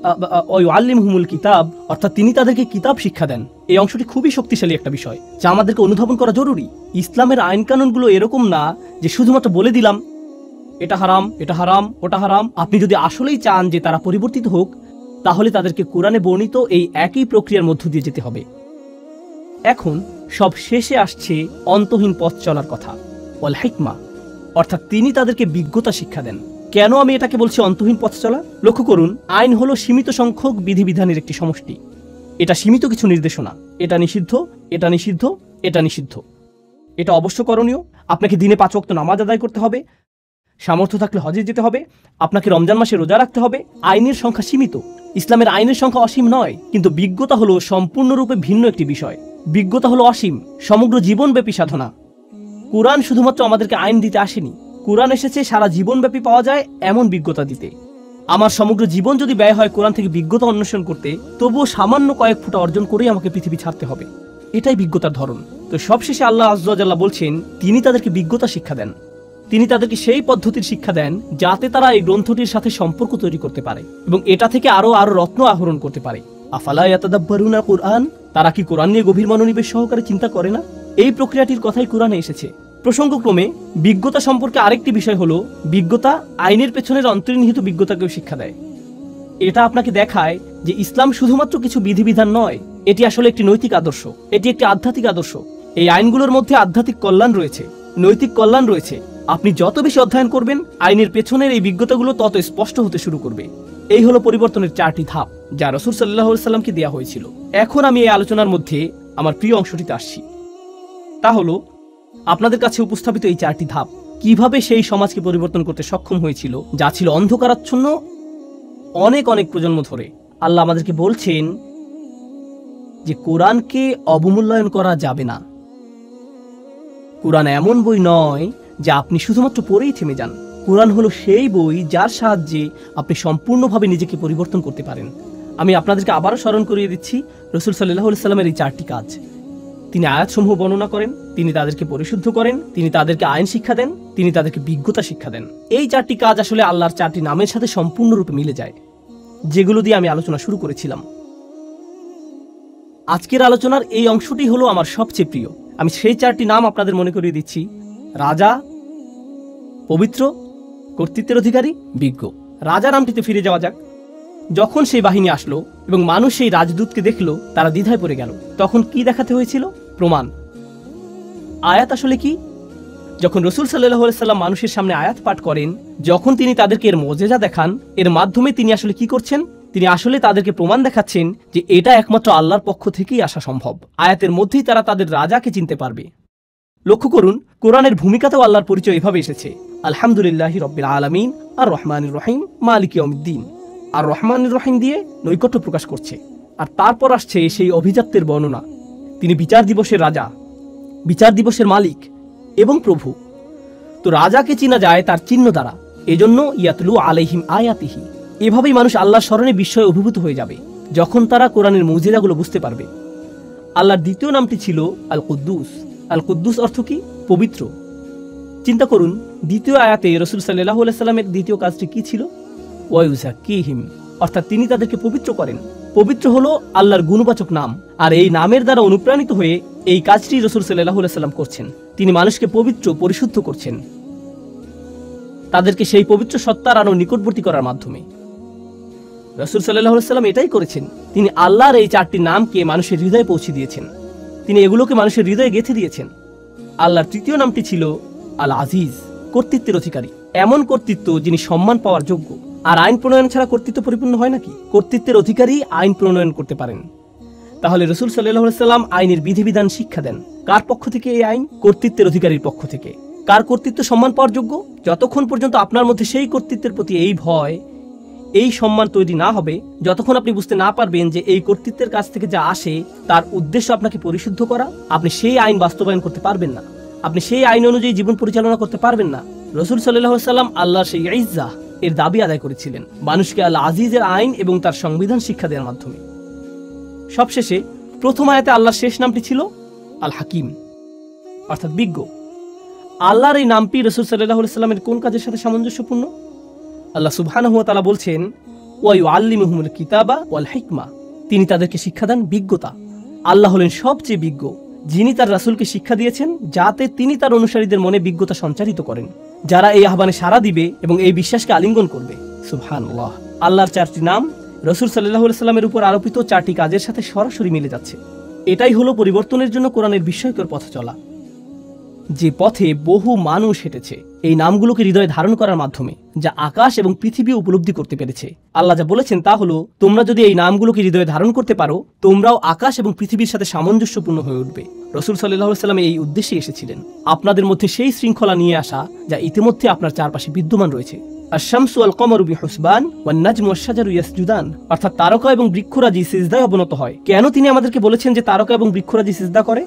ওয়ায়ু আল্লিমহুমুল কিতাব, অর্থাৎ তিনি তাদেরকে কিতাব শিক্ষা দেন। এই অংশটি খুবই শক্তিশালী একটা বিষয় যা আমাদেরকে অনুধাবন করা জরুরি। ইসলামের আইন কানুনগুলো এরকম না যে শুধুমাত্র বলে দিলাম এটা হারাম, এটা হারাম, ওটা হারাম। আপনি যদি আসলেই চান যে তারা পরিবর্তিত হোক, তাহলে তাদেরকে কোরআনে বর্ণিত এই একই প্রক্রিয়ার মধ্য দিয়ে যেতে হবে। এখন সব শেষে আসছে অন্তহীন পথ চলার কথা, ওয়াল হিকমা, অর্থাৎ তিনি তাদেরকে বিজ্ঞতা শিক্ষা দেন। কেন আমি এটাকে বলছি অন্তহীন পথ চলা? লক্ষ্য করুন, আইন হলো সীমিত সংখ্যক বিধিবিধানের একটি সমষ্টি। এটা সীমিত কিছু নির্দেশনা, এটা নিষিদ্ধ, এটা নিষিদ্ধ, এটা নিষিদ্ধ, এটা অবশ্য করণীয়। আপনাকে দিনে 5 ওয়াক্ত নামাজ আদায় করতে হবে, সামর্থ্য থাকলে হজে যেতে হবে, আপনাকে রমজান মাসে রোজা রাখতে হবে। আইনের সংখ্যা সীমিত। ইসলামের আইনের সংখ্যা অসীম নয়, কিন্তু বিজ্ঞতা হলো সম্পূর্ণরূপে ভিন্ন একটি বিষয়। বিজ্ঞতা হলো অসীম, সমগ্র জীবনব্যাপী সাধনা। কুরআন শুধুমাত্র আমাদেরকে আইন দিতে আসেনি, কুরআন এসেছে সারা জীবনব্যাপী পাওয়া যায় এমন বিজ্ঞতা দিতে। আমার সমগ্র জীবন যদি ব্যয় হয় কোরআন থেকে বিজ্ঞতা অন্বেষণ করতে, তবুও সামান্য কয়েক ফুটা অর্জন করেই আমাকে পৃথিবী ছাড়তে হবে। এটাই বিজ্ঞতার ধরন। তো সবশেষে আল্লাহ আযজা ওয়া জাল্লা বলছেন, তিনি তাদেরকে বিজ্ঞতা শিক্ষা দেন। তিনি তাদেরকে সেই পদ্ধতির শিক্ষা দেন যাতে তারা এই গ্রন্থটির সাথে সম্পর্ক তৈরি করতে পারে এবং এটা থেকে আরো রত্ন আহরণ করতে পারে। আফালা ইয়াতাদাব্বারুনা কুরআন, তারা কি কোরআন নিয়ে গভীর মনোনিবেশ সহকারে চিন্তা করে না? এই প্রক্রিয়াটির কথাই কোরআনে এসেছে। প্রসঙ্গক্রমে বিজ্ঞতা সম্পর্কে আরেকটি বিষয় হলো, বিজ্ঞতা আইনের পেছনের অন্তর্নিহিত বিজ্ঞতাকেও শিক্ষা দেয়। এটা আপনাকে দেখায় যে ইসলাম শুধুমাত্র কিছু বিধিবিধান নয়, এটি আসলে একটি নৈতিক আদর্শ, এটি একটি আধ্যাত্মিক আদর্শ। এই আইনগুলোর মধ্যে আধ্যাত্মিক কল্যাণ রয়েছে। নৈতিক কল্যাণ রয়েছে। আপনি যত বেশি অধ্যয়ন করবেন, আইনের পেছনের এই বিজ্ঞতাগুলো তত স্পষ্ট হতে শুরু করবে। এই হলো পরিবর্তনের 4টি ধাপ যা রাসূল সাল্লাল্লাহু আলাইহি সাল্লামকে দেওয়া হয়েছিল। এখন আমি এই আলোচনার মধ্যে আমার প্রিয় অংশটিতে আসছি। তা হলো আপনাদের কাছে উপস্থাপিত এই 4টি ধাপ কিভাবে সেই সমাজকে পরিবর্তন করতে সক্ষম হয়েছিল যা ছিল অন্ধকারাচ্ছন্ন অনেক অনেক প্রজন্ম ধরে। আল্লাহ আমাদেরকে বলছেন যে কোরআনকে অবমূল্যায়ন করা যাবে না। কোরআন এমন বই নয় যা আপনি শুধুমাত্র পড়েই থেমে যান। কোরআন হলো সেই বই যার সাহায্যে আপনি সম্পূর্ণভাবে নিজেকে পরিবর্তন করতে পারেন। আমি আপনাদেরকে আবারও স্মরণ করিয়ে দিচ্ছি রাসূল সাল্লাল্লাহু আলাইহি সাল্লামের এই 4টি কাজ। তিনি আয়াতসমূহ বর্ণনা করেন, তিনি তাদেরকে পরিশুদ্ধ করেন, তিনি তাদেরকে আইন শিক্ষা দেন, তিনি তাদেরকে বিজ্ঞতা শিক্ষা দেন। এই 4টি কাজ আসলে আল্লাহর 4টি নামের সাথে সম্পূর্ণরূপে মিলে যায়, যেগুলো দিয়ে আমি আলোচনা শুরু করেছিলাম। আজকের আলোচনার এই অংশটি হলো আমার সবচেয়ে প্রিয়। আমি সেই 4টি নাম আপনাদের মনে করিয়ে দিচ্ছি: রাজা, পবিত্র, কর্তৃত্বের অধিকারী, বিজ্ঞ। রাজা নামটিতে ফিরে যাওয়া যাক। যখন সেই বাহিনী আসলো এবং মানুষ সেই রাজদূতকে দেখলো, তারা দ্বিধায় পড়ে গেল। তখন কি দেখাতে হয়েছিল? প্রমাণ। আয়াত আসলে কি? যখন রাসূল সাল্লাল্লাহু আলাইহি সাল্লাম মানুষের সামনে আয়াত পাঠ করেন, যখন তিনি তাদেরকে এর মুজিজা দেখান, এর মাধ্যমে তিনি আসলে কি করছেন? তিনি আসলে তাদেরকে প্রমাণ দেখাচ্ছেন যে এটা একমাত্র আল্লাহর পক্ষ থেকেই আসা সম্ভব। আয়াতের মধ্যেই তারা তাদের রাজাকে চিনতে পারবে। লক্ষ্য করুন, কোরআনের ভূমিকাতেও আল্লাহর পরিচয় এভাবে এসেছে: আলহামদুলিল্লাহি রাব্বিল আলামিন, আর রহমানির রহিম, মালিক ইয়াউমিদ্দিন। আর রহমানির রহিম দিয়ে নৈকট্য প্রকাশ করছে। আর তারপর আসছে সেই অভিজাত্যের বর্ণনা। তিনি বিচার দিবসের রাজা, বিচার দিবসের মালিক এবং প্রভু। তো রাজাকে চেনা যায় তার চিহ্ন দ্বারা। এজন্য ইয়াতলু আলাইহিম আয়াতিহি। এভাবেই মানুষ আল্লাহর স্মরণে বিস্ময়ে অভিভূত হয়ে যাবে যখন তারা কোরআনের মুজিজাগুলো বুঝতে পারবে। আল্লাহর দ্বিতীয় নামটি ছিল আল কুদ্দুস। আল কুদ্দুস অর্থ কি? পবিত্র। চিন্তা করুন, দ্বিতীয় আয়াতে রাসূল সাল্লাল্লাহু আলাইহি সাল্লামের দ্বিতীয় কাজটি কি ছিল? ওয়ায়ুযাক্কিহিম, অর্থাৎ তিনি তাদেরকে পবিত্র করেন। পবিত্র হলো আল্লাহর গুণবাচক নাম, আর এই নামের দ্বারা অনুপ্রাণিত হয়ে এই কাজটি রাসূল সাল্লাল্লাহু আলাইহি সাল্লাম করছেন। তিনি মানুষকে পবিত্র, পরিশুদ্ধ করছেন, তাদেরকে সেই পবিত্র সত্তার আরো নিকটবর্তী করার মাধ্যমে। রাসূল সাল্লাল্লাহু আলাইহি সাল্লাম এটাই করেছেন। তিনি আল্লাহর এই 4টি নামকে মানুষের হৃদয়ে পৌঁছে দিয়েছেন। তিনি এগুলোকে মানুষের হৃদয়ে গেঁথে দিয়েছেন। আল্লাহর তৃতীয় নামটি ছিল আল আজিজ, কর্তৃত্বের অধিকারী। এমন কর্তৃত্ব যিনি সম্মান পাওয়ার যোগ্য। আর আইন প্রণয়ন ছাড়া কর্তৃত্ব পরিপূর্ণ হয় নাকি? কর্তৃত্বের অধিকারী আইন প্রণয়ন করতে পারেন। তাহলে রাসূল সাল্লাল্লাহু আলাইহি সাল্লাম আইনের বিধিবিধান শিক্ষা দেন। কার পক্ষ থেকে এই আইন? কর্তৃত্বের অধিকারীর পক্ষ থেকে। কার কর্তৃত্ব সম্মান পাওয়ার যোগ্য? যতক্ষণ পর্যন্ত আপনার মধ্যে সেই কর্তৃত্বের প্রতি এই ভয়, এই সম্মান তৈরি না হবে, যতক্ষণ আপনি বুঝতে না পারবেন যে এই কর্তৃত্বের কাছ থেকে যা আসে তার উদ্দেশ্য আপনাকে পরিশুদ্ধ করা, আপনি সেই আইন বাস্তবায়ন করতে পারবেন না। আপনি সেই আইন অনুযায়ী জীবন পরিচালনা করতে পারবেন না। রাসূল সাল্লাল্লাহু আলাইহি সাল্লাম আল্লাহর সেই ইজ্জাহ এর দাবি আদায় করেছিলেন মানুষকে আল আজিজের আইন এবং তার সংবিধান শিক্ষা দেওয়ার মাধ্যমে। সবশেষে প্রথম আয়াতে আল্লাহর শেষ নামটি ছিল আল হাকিম, অর্থাৎ বিজ্ঞ। আল্লাহর এই নামটি রাসূল সাল্লাল্লাহু আলাইহি সাল্লামের কোন কাজের সাথে সামঞ্জস্যপূর্ণ? আল্লাহ সুবহানাহু ওয়া তাআলা বলছেন, ওয়া ইউআল্লিমুহুমুল কিতাবা ওয়াল হিকমা। তিনি তাদেরকে শিক্ষা দেন বিজ্ঞতা। আল্লাহ হলেন সবচেয়ে বিজ্ঞ, যিনি তার রাসূলকে শিক্ষা দিয়েছেন যাতে তিনি তার অনুসারীদের মনে বিজ্ঞতা সঞ্চারিত করেন, যারা এই আহ্বানে সাড়া দিবে এবং এই বিশ্বাসকে আলিঙ্গন করবে। সুবহানাল্লাহ। আল্লাহর 4টি নাম রাসূল সাল্লাল্লাহু আলাইহি সাল্লামের উপর আরোপিত 4টি কাজের সাথে সরাসরি মিলে যাচ্ছে। এটাই হলো পরিবর্তনের জন্য কোরআনের বিস্ময়কর পথ চলা, যে পথে বহু মানুষ হেঁটেছে এই নামগুলোকে হৃদয়ে ধারণ করার মাধ্যমে, যা আকাশ এবং পৃথিবী উপলব্ধি করতে পেরেছে। আল্লাহ যা বলেছেন তা হলো, তোমরা যদি এই নামগুলোকে হৃদয়ে ধারণ করতে পারো, তোমরাও আকাশ এবং পৃথিবীর সাথে সামঞ্জস্যপূর্ণ হয়ে উঠবে। রাসূল সাল্লাল্লাহু আলাইহি সাল্লাম এই উদ্দেশ্যে এসেছিলেন, আপনাদের মধ্যে সেই শৃঙ্খলা নিয়ে আসা যা ইতিমধ্যে আপনার চারপাশে বিদ্যমান রয়েছে। আশ-শামসু ওয়াল কমারু বিহুসবান ওয়ান নাজমু ওয়াশ-শাজারু ইয়াসজুদান, অর্থাৎ তারকা এবং বৃক্ষরাজি সিজদায় অবনত হয়। কেন তিনি আমাদেরকে বলেছেন যে তারকা এবং বৃক্ষরাজি সিজদা করে?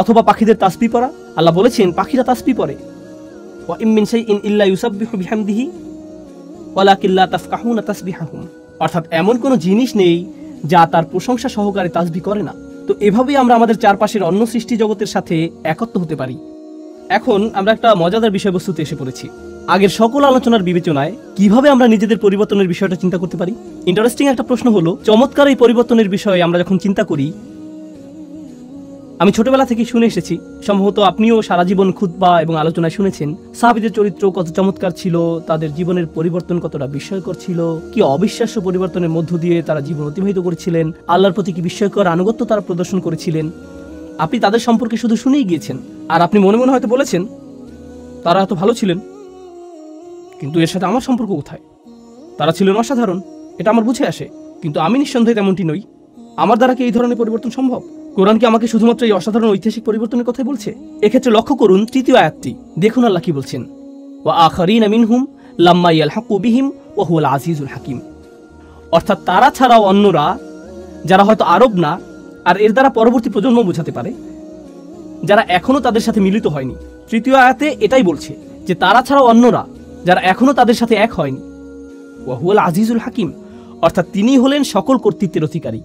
অথবা পাখিদের তাসবিহ পড়া? আল্লাহ বলেছেন পাখিরা তাসবিহ পড়ে। ওয়া ইম মিন শাইইন ইল্লা ইউসাব্বিহু বিহামদিহি ওয়ালাকিন লা তাফকাহুনা তাসবিহাহুম, অর্থাৎ এমন কোনো জিনিস নেই যা তার প্রশংসা সহকারে তাসবিহ করে না। তো এভাবেই আমরা আমাদের চারপাশের অন্য সৃষ্টি জগতের সাথে একত্র হতে পারি। এখন আমরা একটা মজাদার বিষয়বস্তুতে এসে পড়েছি। আগের সকল আলোচনার বিবেচনায় কিভাবে আমরা নিজেদের পরিবর্তনের বিষয়টা চিন্তা করতে পারি? ইন্টারেস্টিং একটা প্রশ্ন হলো, চমৎকার এই পরিবর্তনের বিষয়ে আমরা যখন চিন্তা করি, আমি ছোটবেলা থেকে শুনে এসেছি, সম্ভবত আপনিও সারা জীবন খুতবা এবং আলোচনায় শুনেছেন, সাহাবীদের চরিত্র কত চমৎকার ছিল, তাদের জীবনের পরিবর্তন কতটা বিস্ময়কর ছিল, কি অবিশ্বাস্য পরিবর্তনের মধ্য দিয়ে তারা জীবন অতিবাহিত করেছিলেন, আল্লাহর প্রতি কি বিস্ময়কর আনুগত্য তারা প্রদর্শন করেছিলেন। আপনি তাদের সম্পর্কে শুধু শুনেই গিয়েছেন, আর আপনি মনে মনে হয়তো বলেছেন তারা এত ভালো ছিলেন, কিন্তু এর সাথে আমার সম্পর্ক কোথায়? তারা ছিলেন অসাধারণ, এটা আমার বুঝে আসে, কিন্তু আমি নিঃসন্দেহে তেমনটি নই। আমার দ্বারা কি এই ধরনের পরিবর্তন সম্ভব? কোরআন কি আমাকে শুধুমাত্র এই অসাধারণ ঐতিহাসিক পরিবর্তনের কথাই বলছে? এক্ষেত্রে লক্ষ্য করুন তৃতীয় আয়াতটি, দেখুন আল্লাহ কি বলছেন, ওয়া আখারিনা মিনহুম লাম্মা ইয়ালহাকু বিহিম ওয়া হুয়াল আজিজুল হাকিম। অর্থাৎ তারা ছাড়াও অন্যরা, যারা হয়তো আরব না, আর এর দ্বারা পরবর্তী প্রজন্ম বোঝাতে পারে, যারা এখনো তাদের সাথে মিলিত হয়নি। তৃতীয় আয়াতে এটাই বলছে যে তারা ছাড়াও অন্যরা, যারা এখনো তাদের সাথে এক হয়নি, ওয়া হুয়াল আজিজুল হাকিম, অর্থাৎ তিনি হলেন সকল কর্তৃত্বের অধিকারী।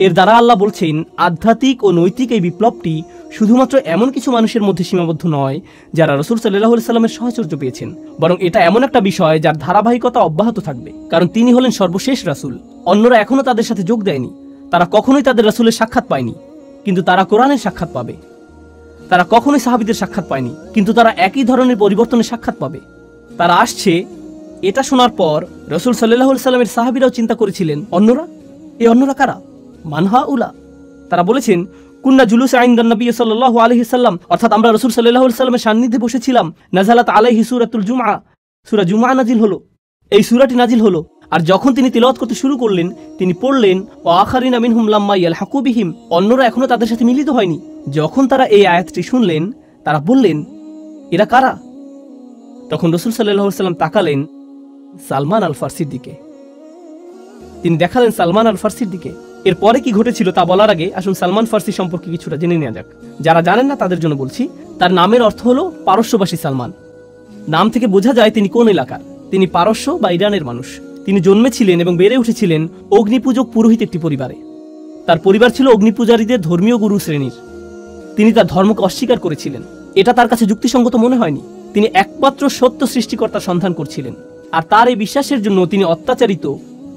এর দ্বারা আল্লাহ বলছেন আধ্যাত্মিক ও নৈতিক এই বিপ্লবটি শুধুমাত্র এমন কিছু মানুষের মধ্যে সীমাবদ্ধ নয় যারা রাসূল সাল্লাল্লাহু আলাইহি সাল্লামের সাহচর্য পেয়েছেন, বরং এটা এমন একটা বিষয় যার ধারাবাহিকতা অব্যাহত থাকবে, কারণ তিনি হলেন সর্বশেষ রাসূল। অন্যরা এখনো তাদের সাথে যোগ দেয়নি, তারা কখনোই তাদের রাসূলের সাক্ষাৎ পায়নি, কিন্তু তারা কোরআনের সাক্ষাৎ পাবে। তারা কখনোই সাহাবীদের সাক্ষাৎ পায়নি, কিন্তু তারা একই ধরনের পরিবর্তনের সাক্ষাৎ পাবে। তারা আসছে। এটা শোনার পর রাসূল সাল্লাল্লাহু আলাইহি সাল্লামের সাহাবীরাও চিন্তা করেছিলেন, অন্যরা, এই অন্যরা কারা? মানহা উলা। তারা বলেছেন, কুন্না জুলুসা ইনদান নবী সাল্লাল্লাহু আলাইহি সাল্লাম, অর্থাৎ আমরা রাসূল সাল্লাল্লাহু আলাইহি সাল্লামের সান্নিধ্যে বসেছিলাম। নাযালাত আলাইহি সূরাতুল জুমআ, সূরা জুমআ নাজিল হলো, এই সূরাটি নাজিল হলো। আর যখন তিনি তিলাওয়াত করতে শুরু করলেন, তিনি পড়লেন, ওয়া আখারিনা মিনহুম লাম্মা ইয়ালহাকু বিহিম, অন্যরা এখনো তাদের সাথে মিলিত হয়নি। যখন তারা এই আয়াতটি শুনলেন, তারা বললেন, এরা কারা? তখন রাসূল সাল্লাল্লাহু আলাইহি সাল্লাম তাকালেন সালমান আল ফারসির দিকে। তিনি দেখালেন সালমান আল ফারসির দিকে। এরপরে কি ঘটেছিল তা বলার আগে আসুন সালমান ফারসি সম্পর্কে কিছুটা জেনে নেওয়া যাক। যারা জানেন না তাদের জন্য বলছি, তার নামের অর্থ হলো পারস্যবাসী সালমান। নাম থেকে বোঝা যায় তিনি কোন এলাকার। তিনি পারস্য বা ইরানের মানুষ। তিনি জন্মেছিলেন এবং বেড়ে উঠেছিলেন অগ্নিপূজক পুরোহিত একটি পরিবারে। তার পরিবার ছিল অগ্নিপূজারীদের ধর্মীয় গুরু শ্রেণীর। তিনি তার ধর্মকে অস্বীকার করেছিলেন, এটা তার কাছে যুক্তিসঙ্গত মনে হয়নি। তিনি একমাত্র সত্য সৃষ্টিকর্তার সন্ধান করছিলেন, আর তার এই বিশ্বাসের জন্য তিনি অত্যাচারিত,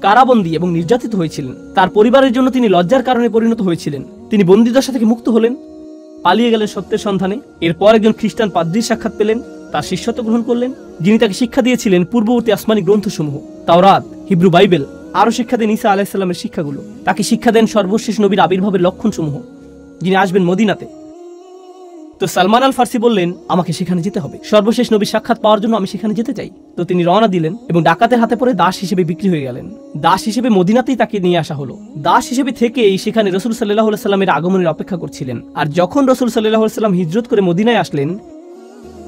কারাবন্দী এবং নির্যাতিত হয়েছিলেন। তার পরিবারের জন্য তিনি লজ্জার কারণে পরিণত হয়েছিলেন। তিনি বন্দিদশা থেকে মুক্ত হলেন, পালিয়ে গেলেন সত্যের সন্ধানে। এরপর একজন খ্রিস্টান পাদ্রীর সাক্ষাৎ পেলেন, তার শিষ্যত্ব গ্রহণ করলেন, যিনি তাকে শিক্ষা দিয়েছিলেন পূর্ববর্তী আসমানি গ্রন্থসমূহ, তাওরাত, হিব্রু বাইবেল, আরও শিক্ষা দেন ঈসা আলাইহিস সালামের শিক্ষাগুলো। তাকে শিক্ষা দেন সর্বশেষ নবীর আবির্ভাবের লক্ষণসমূহ, যিনি আসবেন মদিনাতে। তো সালমান আল ফারসি বললেন, আমাকে সেখানে যেতে হবে, সর্বশেষ নবীর সাক্ষাৎ পাওয়ার জন্য আমি সেখানে যেতে চাই। তো তিনি রওনা দিলেন এবং ডাকাতের হাতে পড়ে দাস হিসেবে বিক্রি হয়ে গেলেন। দাস হিসেবে মদিনাতেই তাকে নিয়ে আসা হলো। দাস হিসেবে থেকেই সেখানে রাসূল সাল্লাল্লাহু আলাইহি সাল্লামের আগমনের অপেক্ষা করছিলেন। আর যখন রাসূল সাল্লাল্লাহু আলাইহি সাল্লাম হিজরত করে মদিনায় আসলেন,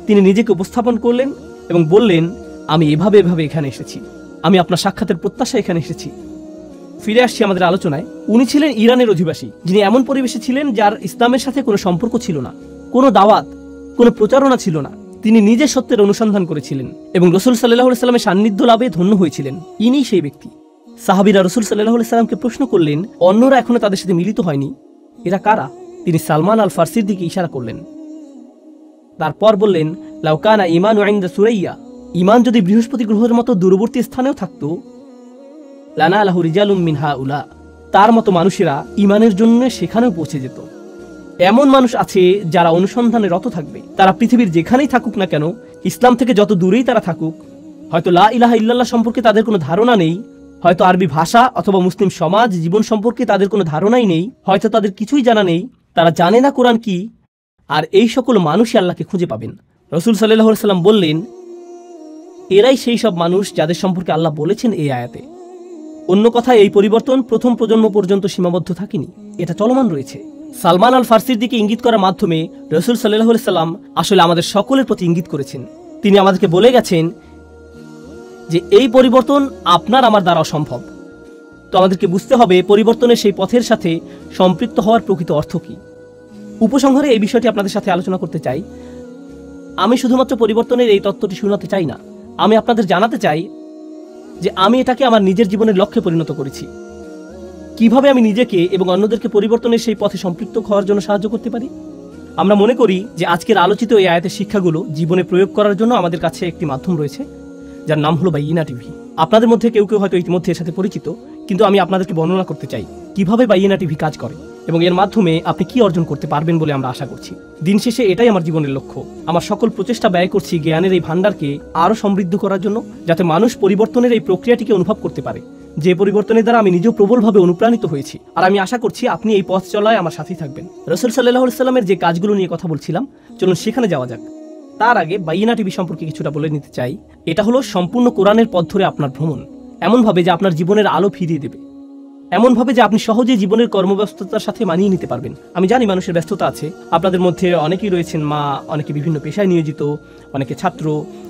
তিনি নিজেকে উপস্থাপন করলেন এবং বললেন, আমি এভাবে এখানে এসেছি, আমি আপনার সাক্ষাতের প্রত্যাশা এখানে এসেছি। ফিরে আসছি আমাদের আলোচনায়। উনি ছিলেন ইরানের অধিবাসী, যিনি এমন পরিবেশে ছিলেন যার ইসলামের সাথে কোনো সম্পর্ক ছিল না, কোনো দাওয়াত, কোনো প্রচারণা ছিল না। তিনি নিজে সত্যের অনুসন্ধান করেছিলেন এবং রাসূল সাল্লাল্লাহু আলাইহি সাল্লামের সান্নিধ্য লাভে ধন্য হয়েছিলেন। ইনি সেই ব্যক্তি। সাহাবীরা রাসূল সাল্লাল্লাহু আলাইহি সাল্লামকে প্রশ্ন করলেন, অন্যরা এখনো তাদের সাথে মিলিত হয়নি, এরা কারা? তিনি সালমান আল ফারসির দিকে ইশারা করলেন। তারপর বললেন, লাউ কানা ঈমানু ইনদা সুরাইয়া, ঈমান যদি বৃহস্পতি গ্রহের মতো দূরবর্তী স্থানেও থাকতো, লানালাহু রিজালুম মিন হাউলা, তার মতো মানুষেরা ঈমানের জন্য সেখানেও পৌঁছে যেত। এমন মানুষ আছে যারা অনুসন্ধানে রত থাকবে। তারা পৃথিবীর যেখানেই থাকুক না কেন, ইসলাম থেকে যত দূরেই তারা থাকুক, হয়তো লা ইলাহা ইল্লাল্লাহ সম্পর্কে তাদের কোনো ধারণা নেই, হয়তো আরবি ভাষা অথবা মুসলিম সমাজ জীবন সম্পর্কে তাদের কোনো ধারণাই নেই, হয়তো তাদের কিছুই জানা নেই, তারা জানে না কোরআন কি, আর এই সকল মানুষই আল্লাহকে খুঁজে পাবেন। রাসূল সাল্লাল্লাহু আলাইহি সাল্লাম বললেন, এরাই সেই সব মানুষ যাদের সম্পর্কে আল্লাহ বলেছেন এই আয়াতে। অন্য কথায় এই পরিবর্তন প্রথম প্রজন্ম পর্যন্ত সীমাবদ্ধ থাকেনি, এটা চলমান রয়েছে। সালমান আল ফারসির দিকে ইঙ্গিত করার মাধ্যমে রাসূল সাল্লাল্লাহু আলাইহি সাল্লাম আসলে আমাদের সকলের প্রতি ইঙ্গিত করেছেন। তিনি আমাদেরকে বলে গেছেন যে এই পরিবর্তন আপনার আমার দ্বারা সম্ভব। তো আমাদেরকে বুঝতে হবে পরিবর্তনের সেই পথের সাথে সম্পৃক্ত হওয়ার প্রকৃত অর্থ কী। উপসংহারে এই বিষয়টি আপনাদের সাথে আলোচনা করতে চাই। আমি শুধুমাত্র পরিবর্তনের এই তত্ত্বটি শোনাতে চাই না, আমি আপনাদের জানাতে চাই যে আমি এটাকে আমার নিজের জীবনের লক্ষ্যে পরিণত করেছি। কিভাবে আমি নিজেকে এবং অন্যদেরকে পরিবর্তনের সেই পথে সম্পৃক্ত হওয়ার জন্য সাহায্য করতে পারি। আমরা মনে করি যে আজকের আলোচিত এই আয়াতের শিক্ষাগুলো জীবনে প্রয়োগ করার জন্য আমাদের কাছে একটি মাধ্যম রয়েছে, যার নাম হলো বাইয়িনা টিভি। আপনাদের মধ্যে কেউ কেউ হয়তো ইতিমধ্যে এর সাথে পরিচিত, কিন্তু আমি আপনাদেরকে বর্ণনা করতে চাই কিভাবে বাইয়িনা টিভি কাজ করে এবং এর মাধ্যমে আপনি কি অর্জন করতে পারবেন বলে আমরা আশা করছি। দিন শেষে এটাই আমার জীবনের লক্ষ্য। আমার সকল প্রচেষ্টা ব্যয় করছি জ্ঞানের এই ভান্ডারকে আরও সমৃদ্ধ করার জন্য, যাতে মানুষ পরিবর্তনের এই প্রক্রিয়াটিকে অনুভব করতে পারে, যে পরিবর্তনের দ্বারা আমি নিজেও প্রবলভাবে অনুপ্রাণিত হয়েছি। আর আমি আশা করছি আপনি এই পথ চলায় আমার সাথেই থাকবেন। রাসূল সাল্লাল্লাহু আলাইহি সাল্লামের যে কাজগুলো নিয়ে কথা বলছিলাম, চলুন সেখানে যাওয়া যাক। তার আগে বাইনা টিভি সম্পর্কে কিছুটা বলে নিতে চাই। এটা হলো সম্পূর্ণ কোরআনের পথ ধরে আপনার ভ্রমণ, এমনভাবে যে আপনার জীবনের আলো ফিরিয়ে দেবে, এমনভাবে যে আপনি সহজে জীবনের কর্মব্যস্ততার সাথে মানিয়ে নিতে পারবেন। আমি জানি মানুষের ব্যস্ততা আছে, আপনাদের মধ্যে অনেকেই রয়েছেন মা, অনেকে বিভিন্ন পেশায় নিয়োজিত, অনেকে ছাত্র,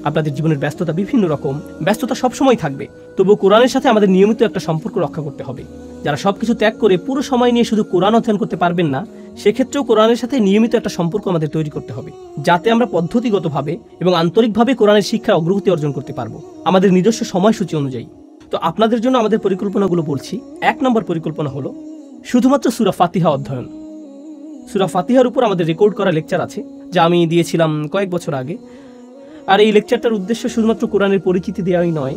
আপনাদের জীবনের ব্যস্ততা বিভিন্ন রকম, ব্যস্ততা সবসময় থাকবে। তবুও কোরআনের সাথে আমাদের নিয়মিত একটা সম্পর্ক রক্ষা করতে হবে। যারা সবকিছু ত্যাগ করে পুরো সময় নিয়ে শুধু কোরআন অধ্যয়ন করতে পারবেন না, সেক্ষেত্রেও কোরআনের সাথে নিয়মিত একটা সম্পর্ক আমাদের তৈরি করতে হবে, যাতে আমরা পদ্ধতিগতভাবে এবং আন্তরিকভাবে কোরআনের শিক্ষার অগ্রগতি অর্জন করতে পারবো আমাদের নিজস্ব সময়সূচি অনুযায়ী। তো আপনাদের জন্য আমাদের পরিকল্পনাগুলো বলছি। 1 নম্বর পরিকল্পনা হলো শুধুমাত্র সূরা ফাতিহা অধ্যয়ন। সূরা ফাতিহার উপর আমাদের রেকর্ড করা লেকচার আছে, যা আমি দিয়েছিলাম কয়েক বছর আগে। আর এই লেকচারটার উদ্দেশ্য শুধুমাত্র কোরআনের পরিচিতি দেওয়াই নয়।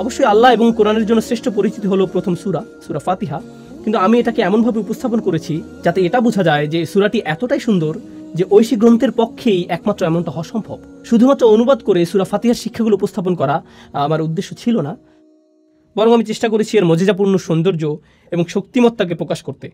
অবশ্যই আল্লাহ এবং কোরআনের জন্য শ্রেষ্ঠ পরিচিতি হলো প্রথম সূরা ফাতিহা, কিন্তু আমি এটাকে এমনভাবে উপস্থাপন করেছি যাতে এটা বোঝা যায় যে সূরাটি এতটাই সুন্দর যে ঐশী গ্রন্থের পক্ষেই একমাত্র এমনটা হওয়া সম্ভব। শুধুমাত্র অনুবাদ করে সূরা ফাতিহার শিক্ষাগুলো উপস্থাপন করা আমার উদ্দেশ্য ছিল না, বরং আমি চেষ্টা করেছি এর মজেজাপূর্ণ সৌন্দর্য এবং শক্তিমত্তাকে প্রকাশ করতে।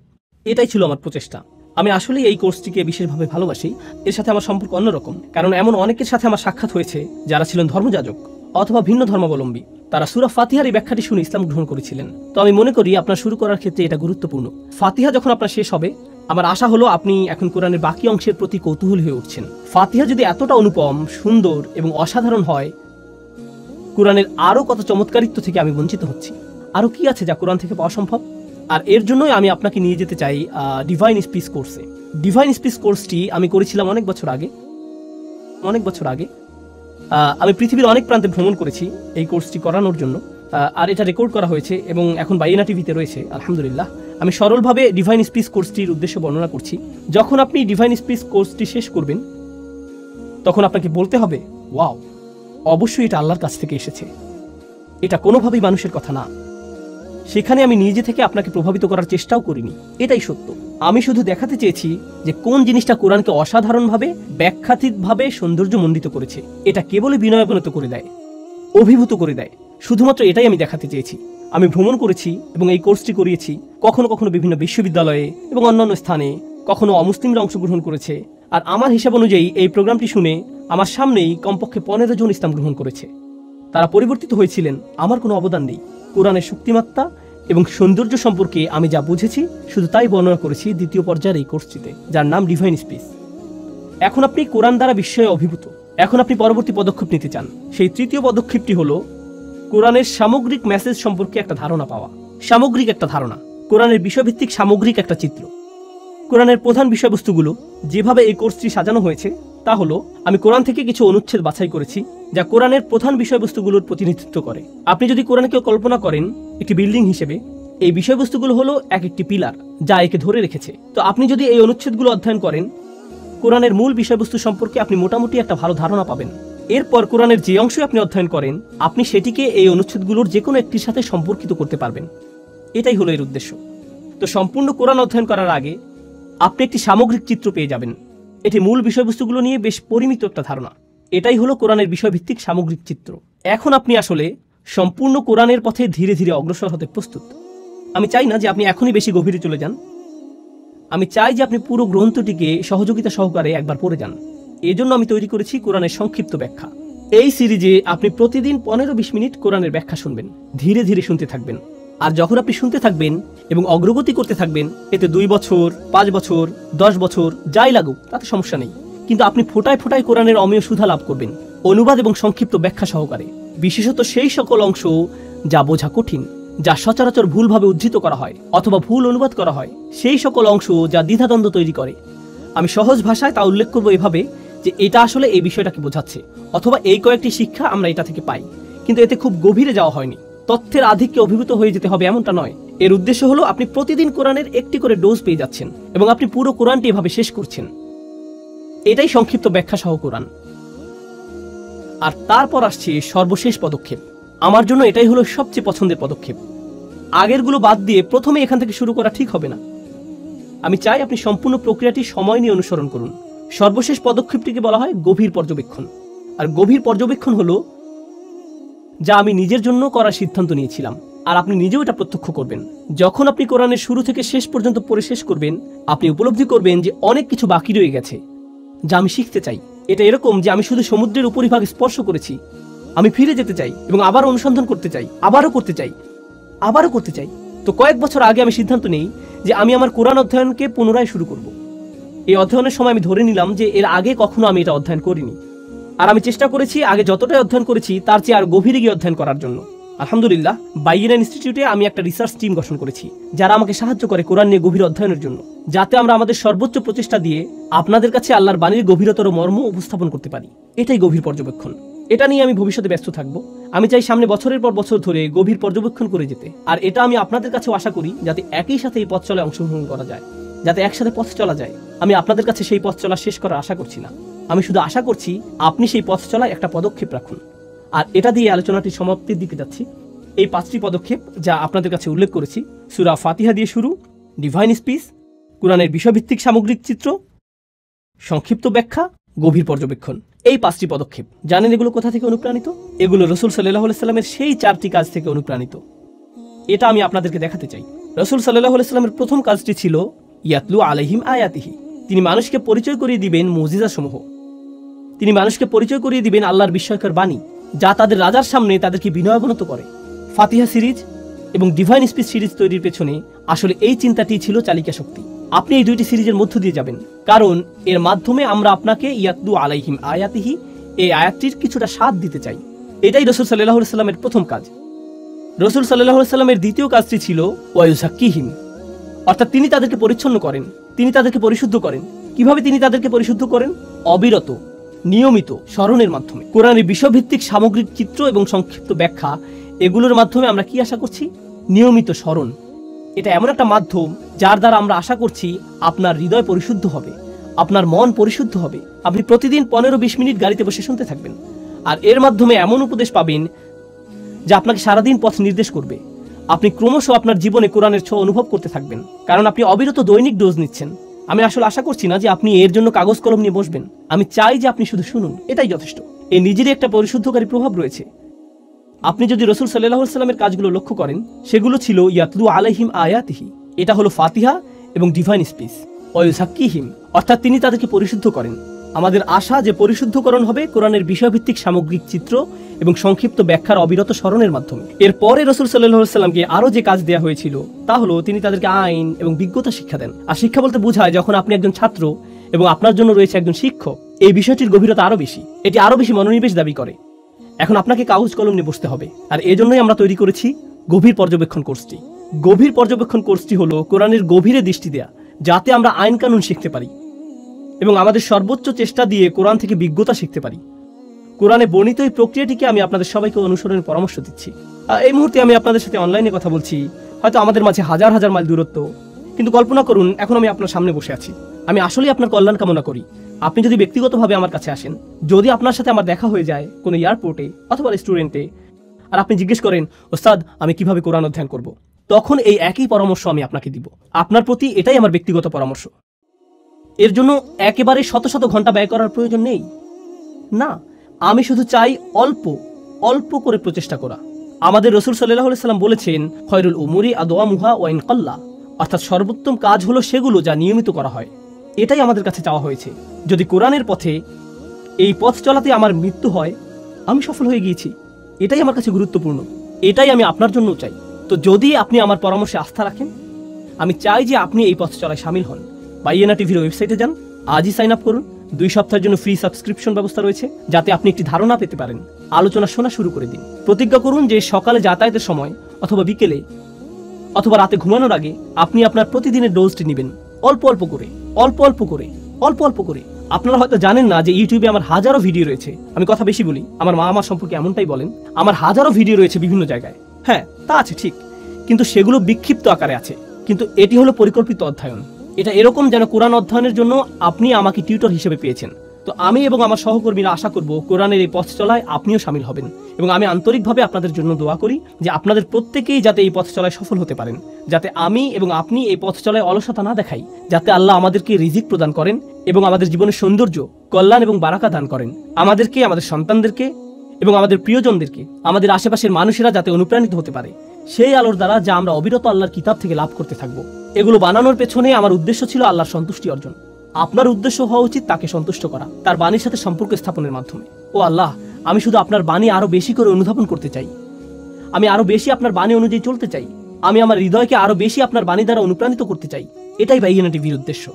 এটাই ছিল আমার প্রচেষ্টা। আমি আসলে এই কোর্সটিকে বিশেষভাবে ভালোবাসি। এর সাথে আমার সম্পর্ক অন্যরকম, কারণ এমন অনেকের সাথে আমার সাক্ষাৎ হয়েছে যারা ছিলেন ধর্মযাজক অথবা ভিন্ন ধর্মাবলম্বী। তারা সূরা ফাতিহার এই ব্যাখ্যাটি শুনে ইসলাম গ্রহণ করেছিলেন। তো আমি মনে করি আপনার শুরু করার ক্ষেত্রে এটা গুরুত্বপূর্ণ। ফাতিহা যখন আপনার শেষ হবে, আমার আশা হলো আপনি এখন কোরআনের বাকি অংশের প্রতি কৌতূহলী হয়ে উঠছেন। ফাতিহা যদি এতটা অনুপম, সুন্দর এবং অসাধারণ হয়, কোরআনের আরও কত চমৎকারিত্ব থেকে আমি বঞ্চিত হচ্ছি। আরও কি আছে যা কোরআন থেকে পাওয়া সম্ভব? আর এর জন্যই আমি আপনাকে নিয়ে যেতে চাই ডিভাইন স্পিচ কোর্সে। ডিভাইন স্পিচ কোর্সটি আমি করেছিলাম অনেক বছর আগে। আমি পৃথিবীর অনেক প্রান্তে ভ্রমণ করেছি এই কোর্সটি করানোর জন্য, আর এটা রেকর্ড করা হয়েছে এবং এখন বাইনা টিভিতে রয়েছে আলহামদুলিল্লাহ। আমি সরলভাবে ডিভাইন স্পিচ কোর্সটির উদ্দেশ্য বর্ণনা করছি। যখন আপনি ডিভাইন স্পিচ কোর্সটি শেষ করবেন, তখন আপনাকে বলতে হবে, ওয়াও, অবশ্যই এটা আল্লাহর কাছ থেকে এসেছে, এটা কোনোভাবেই মানুষের কথা না। সেখানে আমি নিজে থেকে আপনাকে প্রভাবিত করার চেষ্টাও করিনি, এটাই সত্য। আমি শুধু দেখাতে চেয়েছি যে কোন জিনিসটা কোরআনকে অসাধারণভাবে, ব্যাখ্যাতীতভাবে সৌন্দর্যমণ্ডিত করেছে। এটা কেবলই বিনয়াবনত করে দেয়, অভিভূত করে দেয়। শুধুমাত্র এটাই আমি দেখাতে চেয়েছি। আমি ভ্রমণ করেছি এবং এই কোর্সটি করিয়েছি কখনো কখনো বিভিন্ন বিশ্ববিদ্যালয়ে এবং অন্যান্য স্থানে, কখনো অমুসলিমরা অংশগ্রহণ করেছে। আর আমার হিসাব অনুযায়ী এই প্রোগ্রামটি শুনে আমার সামনেই কমপক্ষে 15 জন ইসলাম গ্রহণ করেছে। তারা পরিবর্তিত হয়েছিলেন, আমার কোনো অবদান নেই। কোরআনের শক্তিমাত্রা এবং সৌন্দর্য সম্পর্কে আমি যা বুঝেছি শুধু তাই বর্ণনা করেছি দ্বিতীয় পর্যায়ের এই কোর্সটিতে, যার নাম ডিভাইন স্পিচ। এখন আপনি কোরআন দ্বারা বিস্ময়ে অভিভূত। এখন আপনি পরবর্তী পদক্ষেপ নিতে চান। সেই তৃতীয় পদক্ষেপটি হলো কোরআনের সামগ্রিক মেসেজ সম্পর্কে একটা ধারণা পাওয়া। সামগ্রিক একটা ধারণা, কোরআনের বিষয়ভিত্তিক সামগ্রিক একটা চিত্র। কোরআনের প্রধান বিষয়বস্তুগুলো যেভাবে এই কোর্সটি সাজানো হয়েছে তা হলো, আমি কোরআন থেকে কিছু অনুচ্ছেদ বাছাই করেছি যা কোরআনের প্রধান বিষয়বস্তুগুলোর প্রতিনিধিত্ব করে। আপনি যদি কোরআনকে কল্পনা করেন একটি বিল্ডিং হিসেবে, এই বিষয়বস্তুগুলো হলো এক একটি পিলার যা একে ধরে রেখেছে। তো আপনি যদি এই অনুচ্ছেদগুলো অধ্যয়ন করেন, কোরআনের মূল বিষয়বস্তু সম্পর্কে আপনি মোটামুটি একটা ভালো ধারণা পাবেন। এরপর কোরআনের যে অংশ আপনি অধ্যয়ন করেন, আপনি সেটিকে এই অনুচ্ছেদগুলোর যে কোনো একটির সাথে সম্পর্কিত করতে পারবেন। এটাই হলো এর উদ্দেশ্য। তো সম্পূর্ণ কোরআন অধ্যয়ন করার আগে আপনি একটি সামগ্রিক চিত্র পেয়ে যাবেন। এটি মূল বিষয়বস্তুগুলো নিয়ে বেশ পরিমিত একটা ধারণা। এটাই হলো কোরআনের বিষয়ভিত্তিক সামগ্রিক চিত্র। এখন আপনি আসলে সম্পূর্ণ কোরআনের পথে ধীরে ধীরে অগ্রসর হতে প্রস্তুত। আমি চাই না যে আপনি এখনই বেশি গভীরে চলে যান। আমি চাই যে আপনি পুরো গ্রন্থটিকে সহযোগিতা সহকারে একবার পড়ে যান। এজন্য আমি তৈরি করেছি কোরআনের সংক্ষিপ্ত ব্যাখ্যা। এই সিরিজে আপনি প্রতিদিন 15-20 মিনিট কোরআনের ব্যাখ্যা শুনবেন, ধীরে ধীরে শুনতে থাকবেন। আর যখন আপনি শুনতে থাকবেন এবং অগ্রগতি করতে থাকবেন, এতে 2 বছর, 5 বছর, 10 বছর যাই লাগুক তাতে সমস্যা নেই, কিন্তু আপনি ফোটায় ফোটায় কোরআনের অমেয় সুধা লাভ করবেন, অনুবাদ এবং সংক্ষিপ্ত ব্যাখ্যা সহকারে। বিশেষত সেই সকল অংশ যা বোঝা কঠিন, যা সচরাচর ভুলভাবে উদ্ধৃত করা হয় অথবা ভুল অনুবাদ করা হয়, সেই সকল অংশ যা দ্বিধাদ্বন্দ্ব তৈরি করে। আমি সহজ ভাষায় তা উল্লেখ করব এভাবে যে এটা আসলে এই বিষয়টাকে বোঝাচ্ছে, অথবা এই কয়েকটি শিক্ষা আমরা এটা থেকে পাই, কিন্তু এতে খুব গভীরে যাওয়া হয়নি। তথ্যের আধিক্যে অভিভূত হয়ে যেতে হবে এমনটা নয়। এর উদ্দেশ্য হলো আপনি প্রতিদিন কোরআনের একটি করে ডোজ পেয়ে যাচ্ছেন এবং আপনি পুরো কোরআনটি এভাবে শেষ করছেন। এটাই সংক্ষিপ্ত ব্যাখ্যা সহ কোরআন। আর তারপর আসছে সর্বশেষ পদক্ষেপ। আমার জন্য এটাই হলো সবচেয়ে পছন্দের পদক্ষেপ। আগেরগুলো বাদ দিয়ে প্রথমে এখান থেকে শুরু করা ঠিক হবে না। আমি চাই আপনি সম্পূর্ণ প্রক্রিয়াটি সময় নিয়ে অনুসরণ করুন। সর্বশেষ পদক্ষেপটিকে বলা হয় গভীর পর্যবেক্ষণ। আর গভীর পর্যবেক্ষণ হলো যা আমি নিজের জন্য করার সিদ্ধান্ত নিয়েছিলাম, আর আপনি নিজেও এটা প্রত্যক্ষ করবেন। যখন আপনি কোরআনের শুরু থেকে শেষ পর্যন্ত পড়ে শেষ করবেন, আপনি উপলব্ধি করবেন যে অনেক কিছু বাকি রয়ে গেছে যা আমি শিখতে চাই। এটা এরকম যে আমি শুধু সমুদ্রের উপরিভাগ স্পর্শ করেছি, আমি ফিরে যেতে চাই এবং আবার অনুসন্ধান করতে চাই, আবারও করতে চাই, আবারও করতে চাই। তো কয়েক বছর আগে আমি সিদ্ধান্ত নেই যে আমি আমার কোরআন অধ্যয়নকে পুনরায় শুরু করব। এই অধ্যয়নের সময় আমি ধরে নিলাম যে এর আগে কখনো আমি এটা অধ্যয়ন করিনি, আর আমি চেষ্টা করেছি আগে যতটাই অধ্যয়ন করেছি তার চেয়ে আর গভীরে গিয়ে অধ্যয়ন করার জন্য। আলহামদুলিল্লাহ, বাইয়েনা ইনস্টিটিউটে আমি একটা রিসার্চ টিম গঠন করেছি যারা আমাকে সাহায্য করে কোরআন নিয়ে গভীর অধ্যয়নের জন্য, যাতে আমরা আমাদের সর্বোচ্চ প্রচেষ্টা দিয়ে আপনাদের কাছে আল্লাহর বাণীর গভীরতর মর্ম উপস্থাপন করতে পারি। এটাই গভীর পর্যবেক্ষণ। এটা নিয়ে আমি ভবিষ্যতে ব্যস্ত থাকব। আমি চাই সামনে বছরের পর বছর ধরে গভীর পর্যবেক্ষণ করে যেতে, আর এটা আমি আপনাদের কাছেও আশা করি যাতে একই সাথে এই পথ চলায় অংশগ্রহণ করা যায়, যাতে একসাথে পথ চলা যায়। আমি আপনাদের কাছে সেই পথ চলা শেষ করার আশা করছি না, আমি শুধু আশা করছি আপনি সেই পথ চলায় একটা পদক্ষেপ রাখুন। আর এটা দিয়ে আলোচনাটি সমাপ্তির দিকে যাচ্ছি। এই 5টি পদক্ষেপ যা আপনাদের কাছে উল্লেখ করেছি, সূরা ফাতিহা দিয়ে শুরু, ডিভাইন স্পিচ, কোরআনের বিষয়ভিত্তিক সামগ্রিক চিত্র, সংক্ষিপ্ত ব্যাখ্যা, গভীর পর্যবেক্ষণ। এই 5টি পদক্ষেপ জানেন এগুলো কোথা থেকে অনুপ্রাণিত? এগুলো রাসূল সাল্লাল্লাহু আলাইহি সাল্লামের সেই 4টি কাজ থেকে অনুপ্রাণিত। এটা আমি আপনাদেরকে দেখাতে চাই। রাসূল সাল্লাল্লাহু আলাইহি সাল্লামের প্রথম কাজটি ছিল ইয়াতলু আলাইহিম আয়াতিহি। তিনি মানুষকে পরিচয় করিয়ে দিবেন মুজিজাসমূহ। তিনি মানুষকে পরিচয় করিয়ে দিবেন আল্লাহর বিস্ময়কর বাণী, যা তাদের রাজার সামনে তাদেরকে বিনয়াবনত করে। ফাতিহা সিরিজ এবং ডিভাইন স্পিচ সিরিজ তৈরির পেছনে আসলে এই চিন্তাটি ছিল চালিকা শক্তি। আপনি এই 2টি সিরিজের মধ্য দিয়ে যাবেন, কারণ এর মাধ্যমে আমরা আপনাকে ইয়াতলু আলাইহিম আয়াতিহি এই আয়াতটির কিছুটা স্বাদ দিতে চাই। এটাই রাসূল সাল্লাল্লাহু আলাইহি সাল্লামের প্রথম কাজ। রাসূল সাল্লাল্লাহু আলাইহি সাল্লামের দ্বিতীয় কাজটি ছিল ওয়ায়ুযাক্কিহিম, অর্থাৎ তিনি তাদেরকে পরিচ্ছন্ন করেন, তিনি তাদেরকে পরিশুদ্ধ করেন। কিভাবে তিনি তাদেরকে পরিশুদ্ধ করেন? অবিরত, নিয়মিত স্মরণের মাধ্যমে। কোরআনের বিষয়ভিত্তিক সামগ্রিক চিত্র এবং সংক্ষিপ্ত ব্যাখ্যা, এগুলোর মাধ্যমে আমরা কি আশা করছি? নিয়মিত স্মরণ। এটা এমন একটা মাধ্যম যার দ্বারা আমরা আশা করছি আপনার হৃদয় পরিশুদ্ধ হবে, আপনার মন পরিশুদ্ধ হবে। আপনি প্রতিদিন 15-20 মিনিট গাড়িতে বসে শুনতে থাকবেন, আর এর মাধ্যমে এমন উপদেশ পাবেন যা আপনাকে সারাদিন পথ নির্দেশ করবে। আপনি ক্রমশ আপনার জীবনে কোরআনের ছোঁয়া অনুভব করতে থাকবেন, কারণ আপনি অবিরত দৈনিক ডোজ নিচ্ছেন। আমি আসলে আশা করছি না যে আপনি এর জন্য কাগজ কলম নিয়ে বসবেন। আমি চাই যে আপনি শুধু শুনুন, এটাই যথেষ্ট। এর নিজেরই একটা পরিশুদ্ধকারী প্রভাব রয়েছে। আপনি যদি রাসূল সাল্লাল্লাহু আলাইহি সাল্লামের কাজগুলো লক্ষ্য করেন, সেগুলো ছিল ইয়াতলু আলাইহিম আয়াতিহি, এটা হলো ফাতিহা এবং ডিভাইন স্পিচ। ওয়ায়ুযাক্কিহিম, অর্থাৎ তিনি তাদেরকে পরিশুদ্ধ করেন। আমাদের আশা যে পরিশুদ্ধকরণ হবে কোরআনের বিষয়ভিত্তিক সামগ্রিক চিত্র এবং সংক্ষিপ্ত ব্যাখ্যার অবিরত স্মরণের মাধ্যমে। এরপরে রাসূল সাল্লাল্লাহু আলাইহি সাল্লামকে আরো যে কাজ দেওয়া হয়েছিল তা হলো তিনি তাদেরকে আইন এবং বিজ্ঞতা শিক্ষা দেন। আর শিক্ষা বলতে বোঝায় যখন আপনি একজন ছাত্র এবং আপনার জন্য রয়েছে একজন শিক্ষক, এই বিষয়টির গভীরতা আরো বেশি, এটি আরো বেশি মনোনিবেশ দাবি করে। এখন আপনাকে কাগজ কলম নিয়ে বসতে হবে, আর এজন্যই আমরা তৈরি করেছি গভীর পর্যবেক্ষণ কোর্সটি। গভীর পর্যবেক্ষণ কোর্সটি হলো কোরআনের গভীরে দৃষ্টি দেয়া, যাতে আমরা আইন কানুন শিখতে পারি এবং আমাদের সর্বোচ্চ চেষ্টা দিয়ে কোরআন থেকে বিজ্ঞতা শিখতে পারি। কোরআনে বর্ণিত এই প্রক্রিয়াটিকে আমি আপনাদের সবাইকে অনুসরণের পরামর্শ দিচ্ছি। এই মুহূর্তে আমি আপনাদের সাথে অনলাইনে কথা বলছি, হয়তো আমাদের মাঝে হাজার হাজার মাইল দূরত্ব, কিন্তু কল্পনা করুন এখন আমি আপনার সামনে বসে আছি। আমি আসলেই আপনার কল্যাণ কামনা করি। আপনি যদি ব্যক্তিগতভাবে আমার কাছে আসেন, যদি আপনার সাথে আমার দেখা হয়ে যায় কোনো এয়ারপোর্টে অথবা রেস্টুরেন্টে, আর আপনি জিজ্ঞেস করেন ওস্তাদ আমি কিভাবে কোরআন অধ্যয়ন করব, তখন এই একই পরামর্শ আমি আপনাকে দিব। আপনার প্রতি এটাই আমার ব্যক্তিগত পরামর্শ। এর জন্য একেবারে শত শত ঘন্টা ব্যয় করার প্রয়োজন নেই। না, আমি শুধু চাই অল্প অল্প করে প্রচেষ্টা করা। আমাদের রাসূল সাল্লাল্লাহু আলাইহি সাল্লাম বলেছেন খয়রুল উমুরি আদওয়ামুহা ওয়া ইন কাল্লা, অর্থাৎ সর্বোত্তম কাজ হলো সেগুলো যা নিয়মিত করা হয়। এটাই আমাদের কাছে চাওয়া হয়েছে। যদি কোরআনের পথে এই পথ চলাতে আমার মৃত্যু হয়, আমি সফল হয়ে গিয়েছি। এটাই আমার কাছে গুরুত্বপূর্ণ, এটাই আমি আপনার জন্য চাই। তো যদি আপনি আমার পরামর্শে আস্থা রাখেন, আমি চাই যে আপনি এই পথ চলায় শামিল হন। বাইয়েনা টিভির ওয়েবসাইটে যান, আজই সাইন আপ করুন। 2 সপ্তাহের জন্য ফ্রি সাবস্ক্রিপশন ব্যবস্থা রয়েছে, যাতে আপনি একটি ধারণা পেতে পারেন। আলোচনা শোনা শুরু করে দিন। প্রতিজ্ঞা করুন যে সকালে যাতায়াতের সময় অথবা বিকেলে অথবা রাতে ঘুমানোর আগে আপনি আপনার প্রতিদিনের ডোজটি নেবেন, অল্প অল্প করে, অল্প অল্প করে, অল্প অল্প করে। আপনারা হয়তো জানেন না যে ইউটিউবে আমার হাজারো ভিডিও রয়েছে। আমি কথা বেশি বলি, আমার মা আমার সম্পর্কে এমনটাই বলেন। আমার হাজারো ভিডিও রয়েছে বিভিন্ন জায়গায়। হ্যাঁ, তা আছে ঠিক, কিন্তু সেগুলো বিক্ষিপ্ত আকারে আছে। কিন্তু এটি হলো পরিকল্পিত অধ্যয়ন। এটা এরকম যেন কোরআন অধ্যয়নের জন্য আপনি আমাকে টিউটর হিসেবে পেয়েছেন। তো আমি এবং আমার সহকর্মীরা আশা করব কোরআনের এই পথ চলায় আপনিও শামিল হবেন, এবং আমি আন্তরিকভাবে আপনাদের জন্য দোয়া করি যে আপনাদের প্রত্যেকেই যাতে এই পথ চলায় সফল হতে পারেন, যাতে আমি এবং আপনি এই পথ চলায় অলসতা না দেখাই, যাতে আল্লাহ আমাদেরকে রিজিক প্রদান করেন এবং আমাদের জীবনের সৌন্দর্য, কল্যাণ এবং বারাকা দান করেন। আমাদেরকে, আমাদের সন্তানদেরকে এবং আমাদের প্রিয়জনদেরকে, আমাদের আশেপাশের মানুষেরা যাতে অনুপ্রাণিত হতে পারে সেই আলোর দ্বারা, যা আমরা অবিরত আল্লাহর কিতাব থেকে লাভ করতে থাকবো। এগুলো বানানোর পেছনে আমার উদ্দেশ্য ছিল আল্লাহর সন্তুষ্টি অর্জন। আপনার উদ্দেশ্য হওয়া উচিত তাকে সন্তুষ্ট করা, তার বাণীর সাথে সম্পর্ক স্থাপনের মাধ্যমে। ও আল্লাহ, আমি শুধু আপনার বাণী আরো বেশি করে অনুধাবন করতে চাই, আমি আরো বেশি আপনার বাণী অনুযায়ী চলতে চাই, আমি আমার হৃদয়কে আরো বেশি আপনার বাণী দ্বারা অনুপ্রাণিত করতে চাই। এটাই বাইয়ানা টিভির উদ্দেশ্য,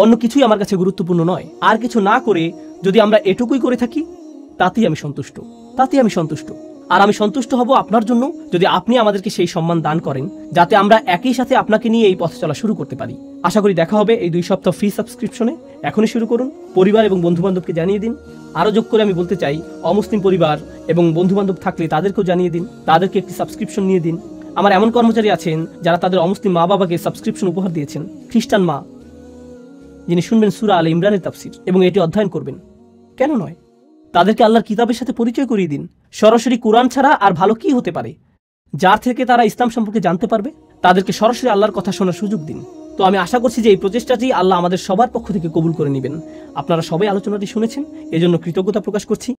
অন্য কিছুই আমার কাছে গুরুত্বপূর্ণ নয়। আর কিছু না করে যদি আমরা এটুকুই করে থাকি, তাতেই আমি সন্তুষ্ট। আর আমি সন্তুষ্ট হব আপনার জন্য যদি আপনি আমাদেরকে সেই সম্মান দান করেন, যাতে আমরা একই সাথে আপনাকে নিয়ে এই পথ চলা শুরু করতে পারি। আশা করি দেখা হবে এই 2 সপ্তাহ ফ্রি সাবস্ক্রিপশনে। এখনই শুরু করুন, পরিবার এবং বন্ধু বান্ধবকে জানিয়ে দিন। আরো যোগ করে আমি বলতে চাই, অমুসলিম পরিবার এবং বন্ধু বান্ধব থাকলে তাদেরকেও জানিয়ে দিন, তাদেরকে একটি সাবস্ক্রিপশন নিয়ে দিন। আমার এমন কর্মচারী আছেন যারা তাদের অমুসলিম মা বাবাকে সাবস্ক্রিপশন উপহার দিয়েছেন। খ্রিস্টান মা যিনি শুনবেন সূরা আলে ইমরানের তাফসীর এবং এটি অধ্যয়ন করবেন, কেন নয়? তাদেরকে আল্লাহর কিতাবের সাথে পরিচয় করিয়ে দিন। সরাসরি কোরআন ছাড়া আর ভালো কি হতে পারে, যার থেকে তারা ইসলাম সম্পর্কে জানতে পারবে? তাদেরকে সরাসরি আল্লাহর কথা শোনার সুযোগ দিন। তো আমি আশা করছি যে এই প্রচেষ্টাটি আল্লাহ আমাদের সবার পক্ষ থেকে কবুল করে নেবেন। আপনারা সবাই আলোচনাটি শুনেছেন, এজন্য কৃতজ্ঞতা প্রকাশ করছি।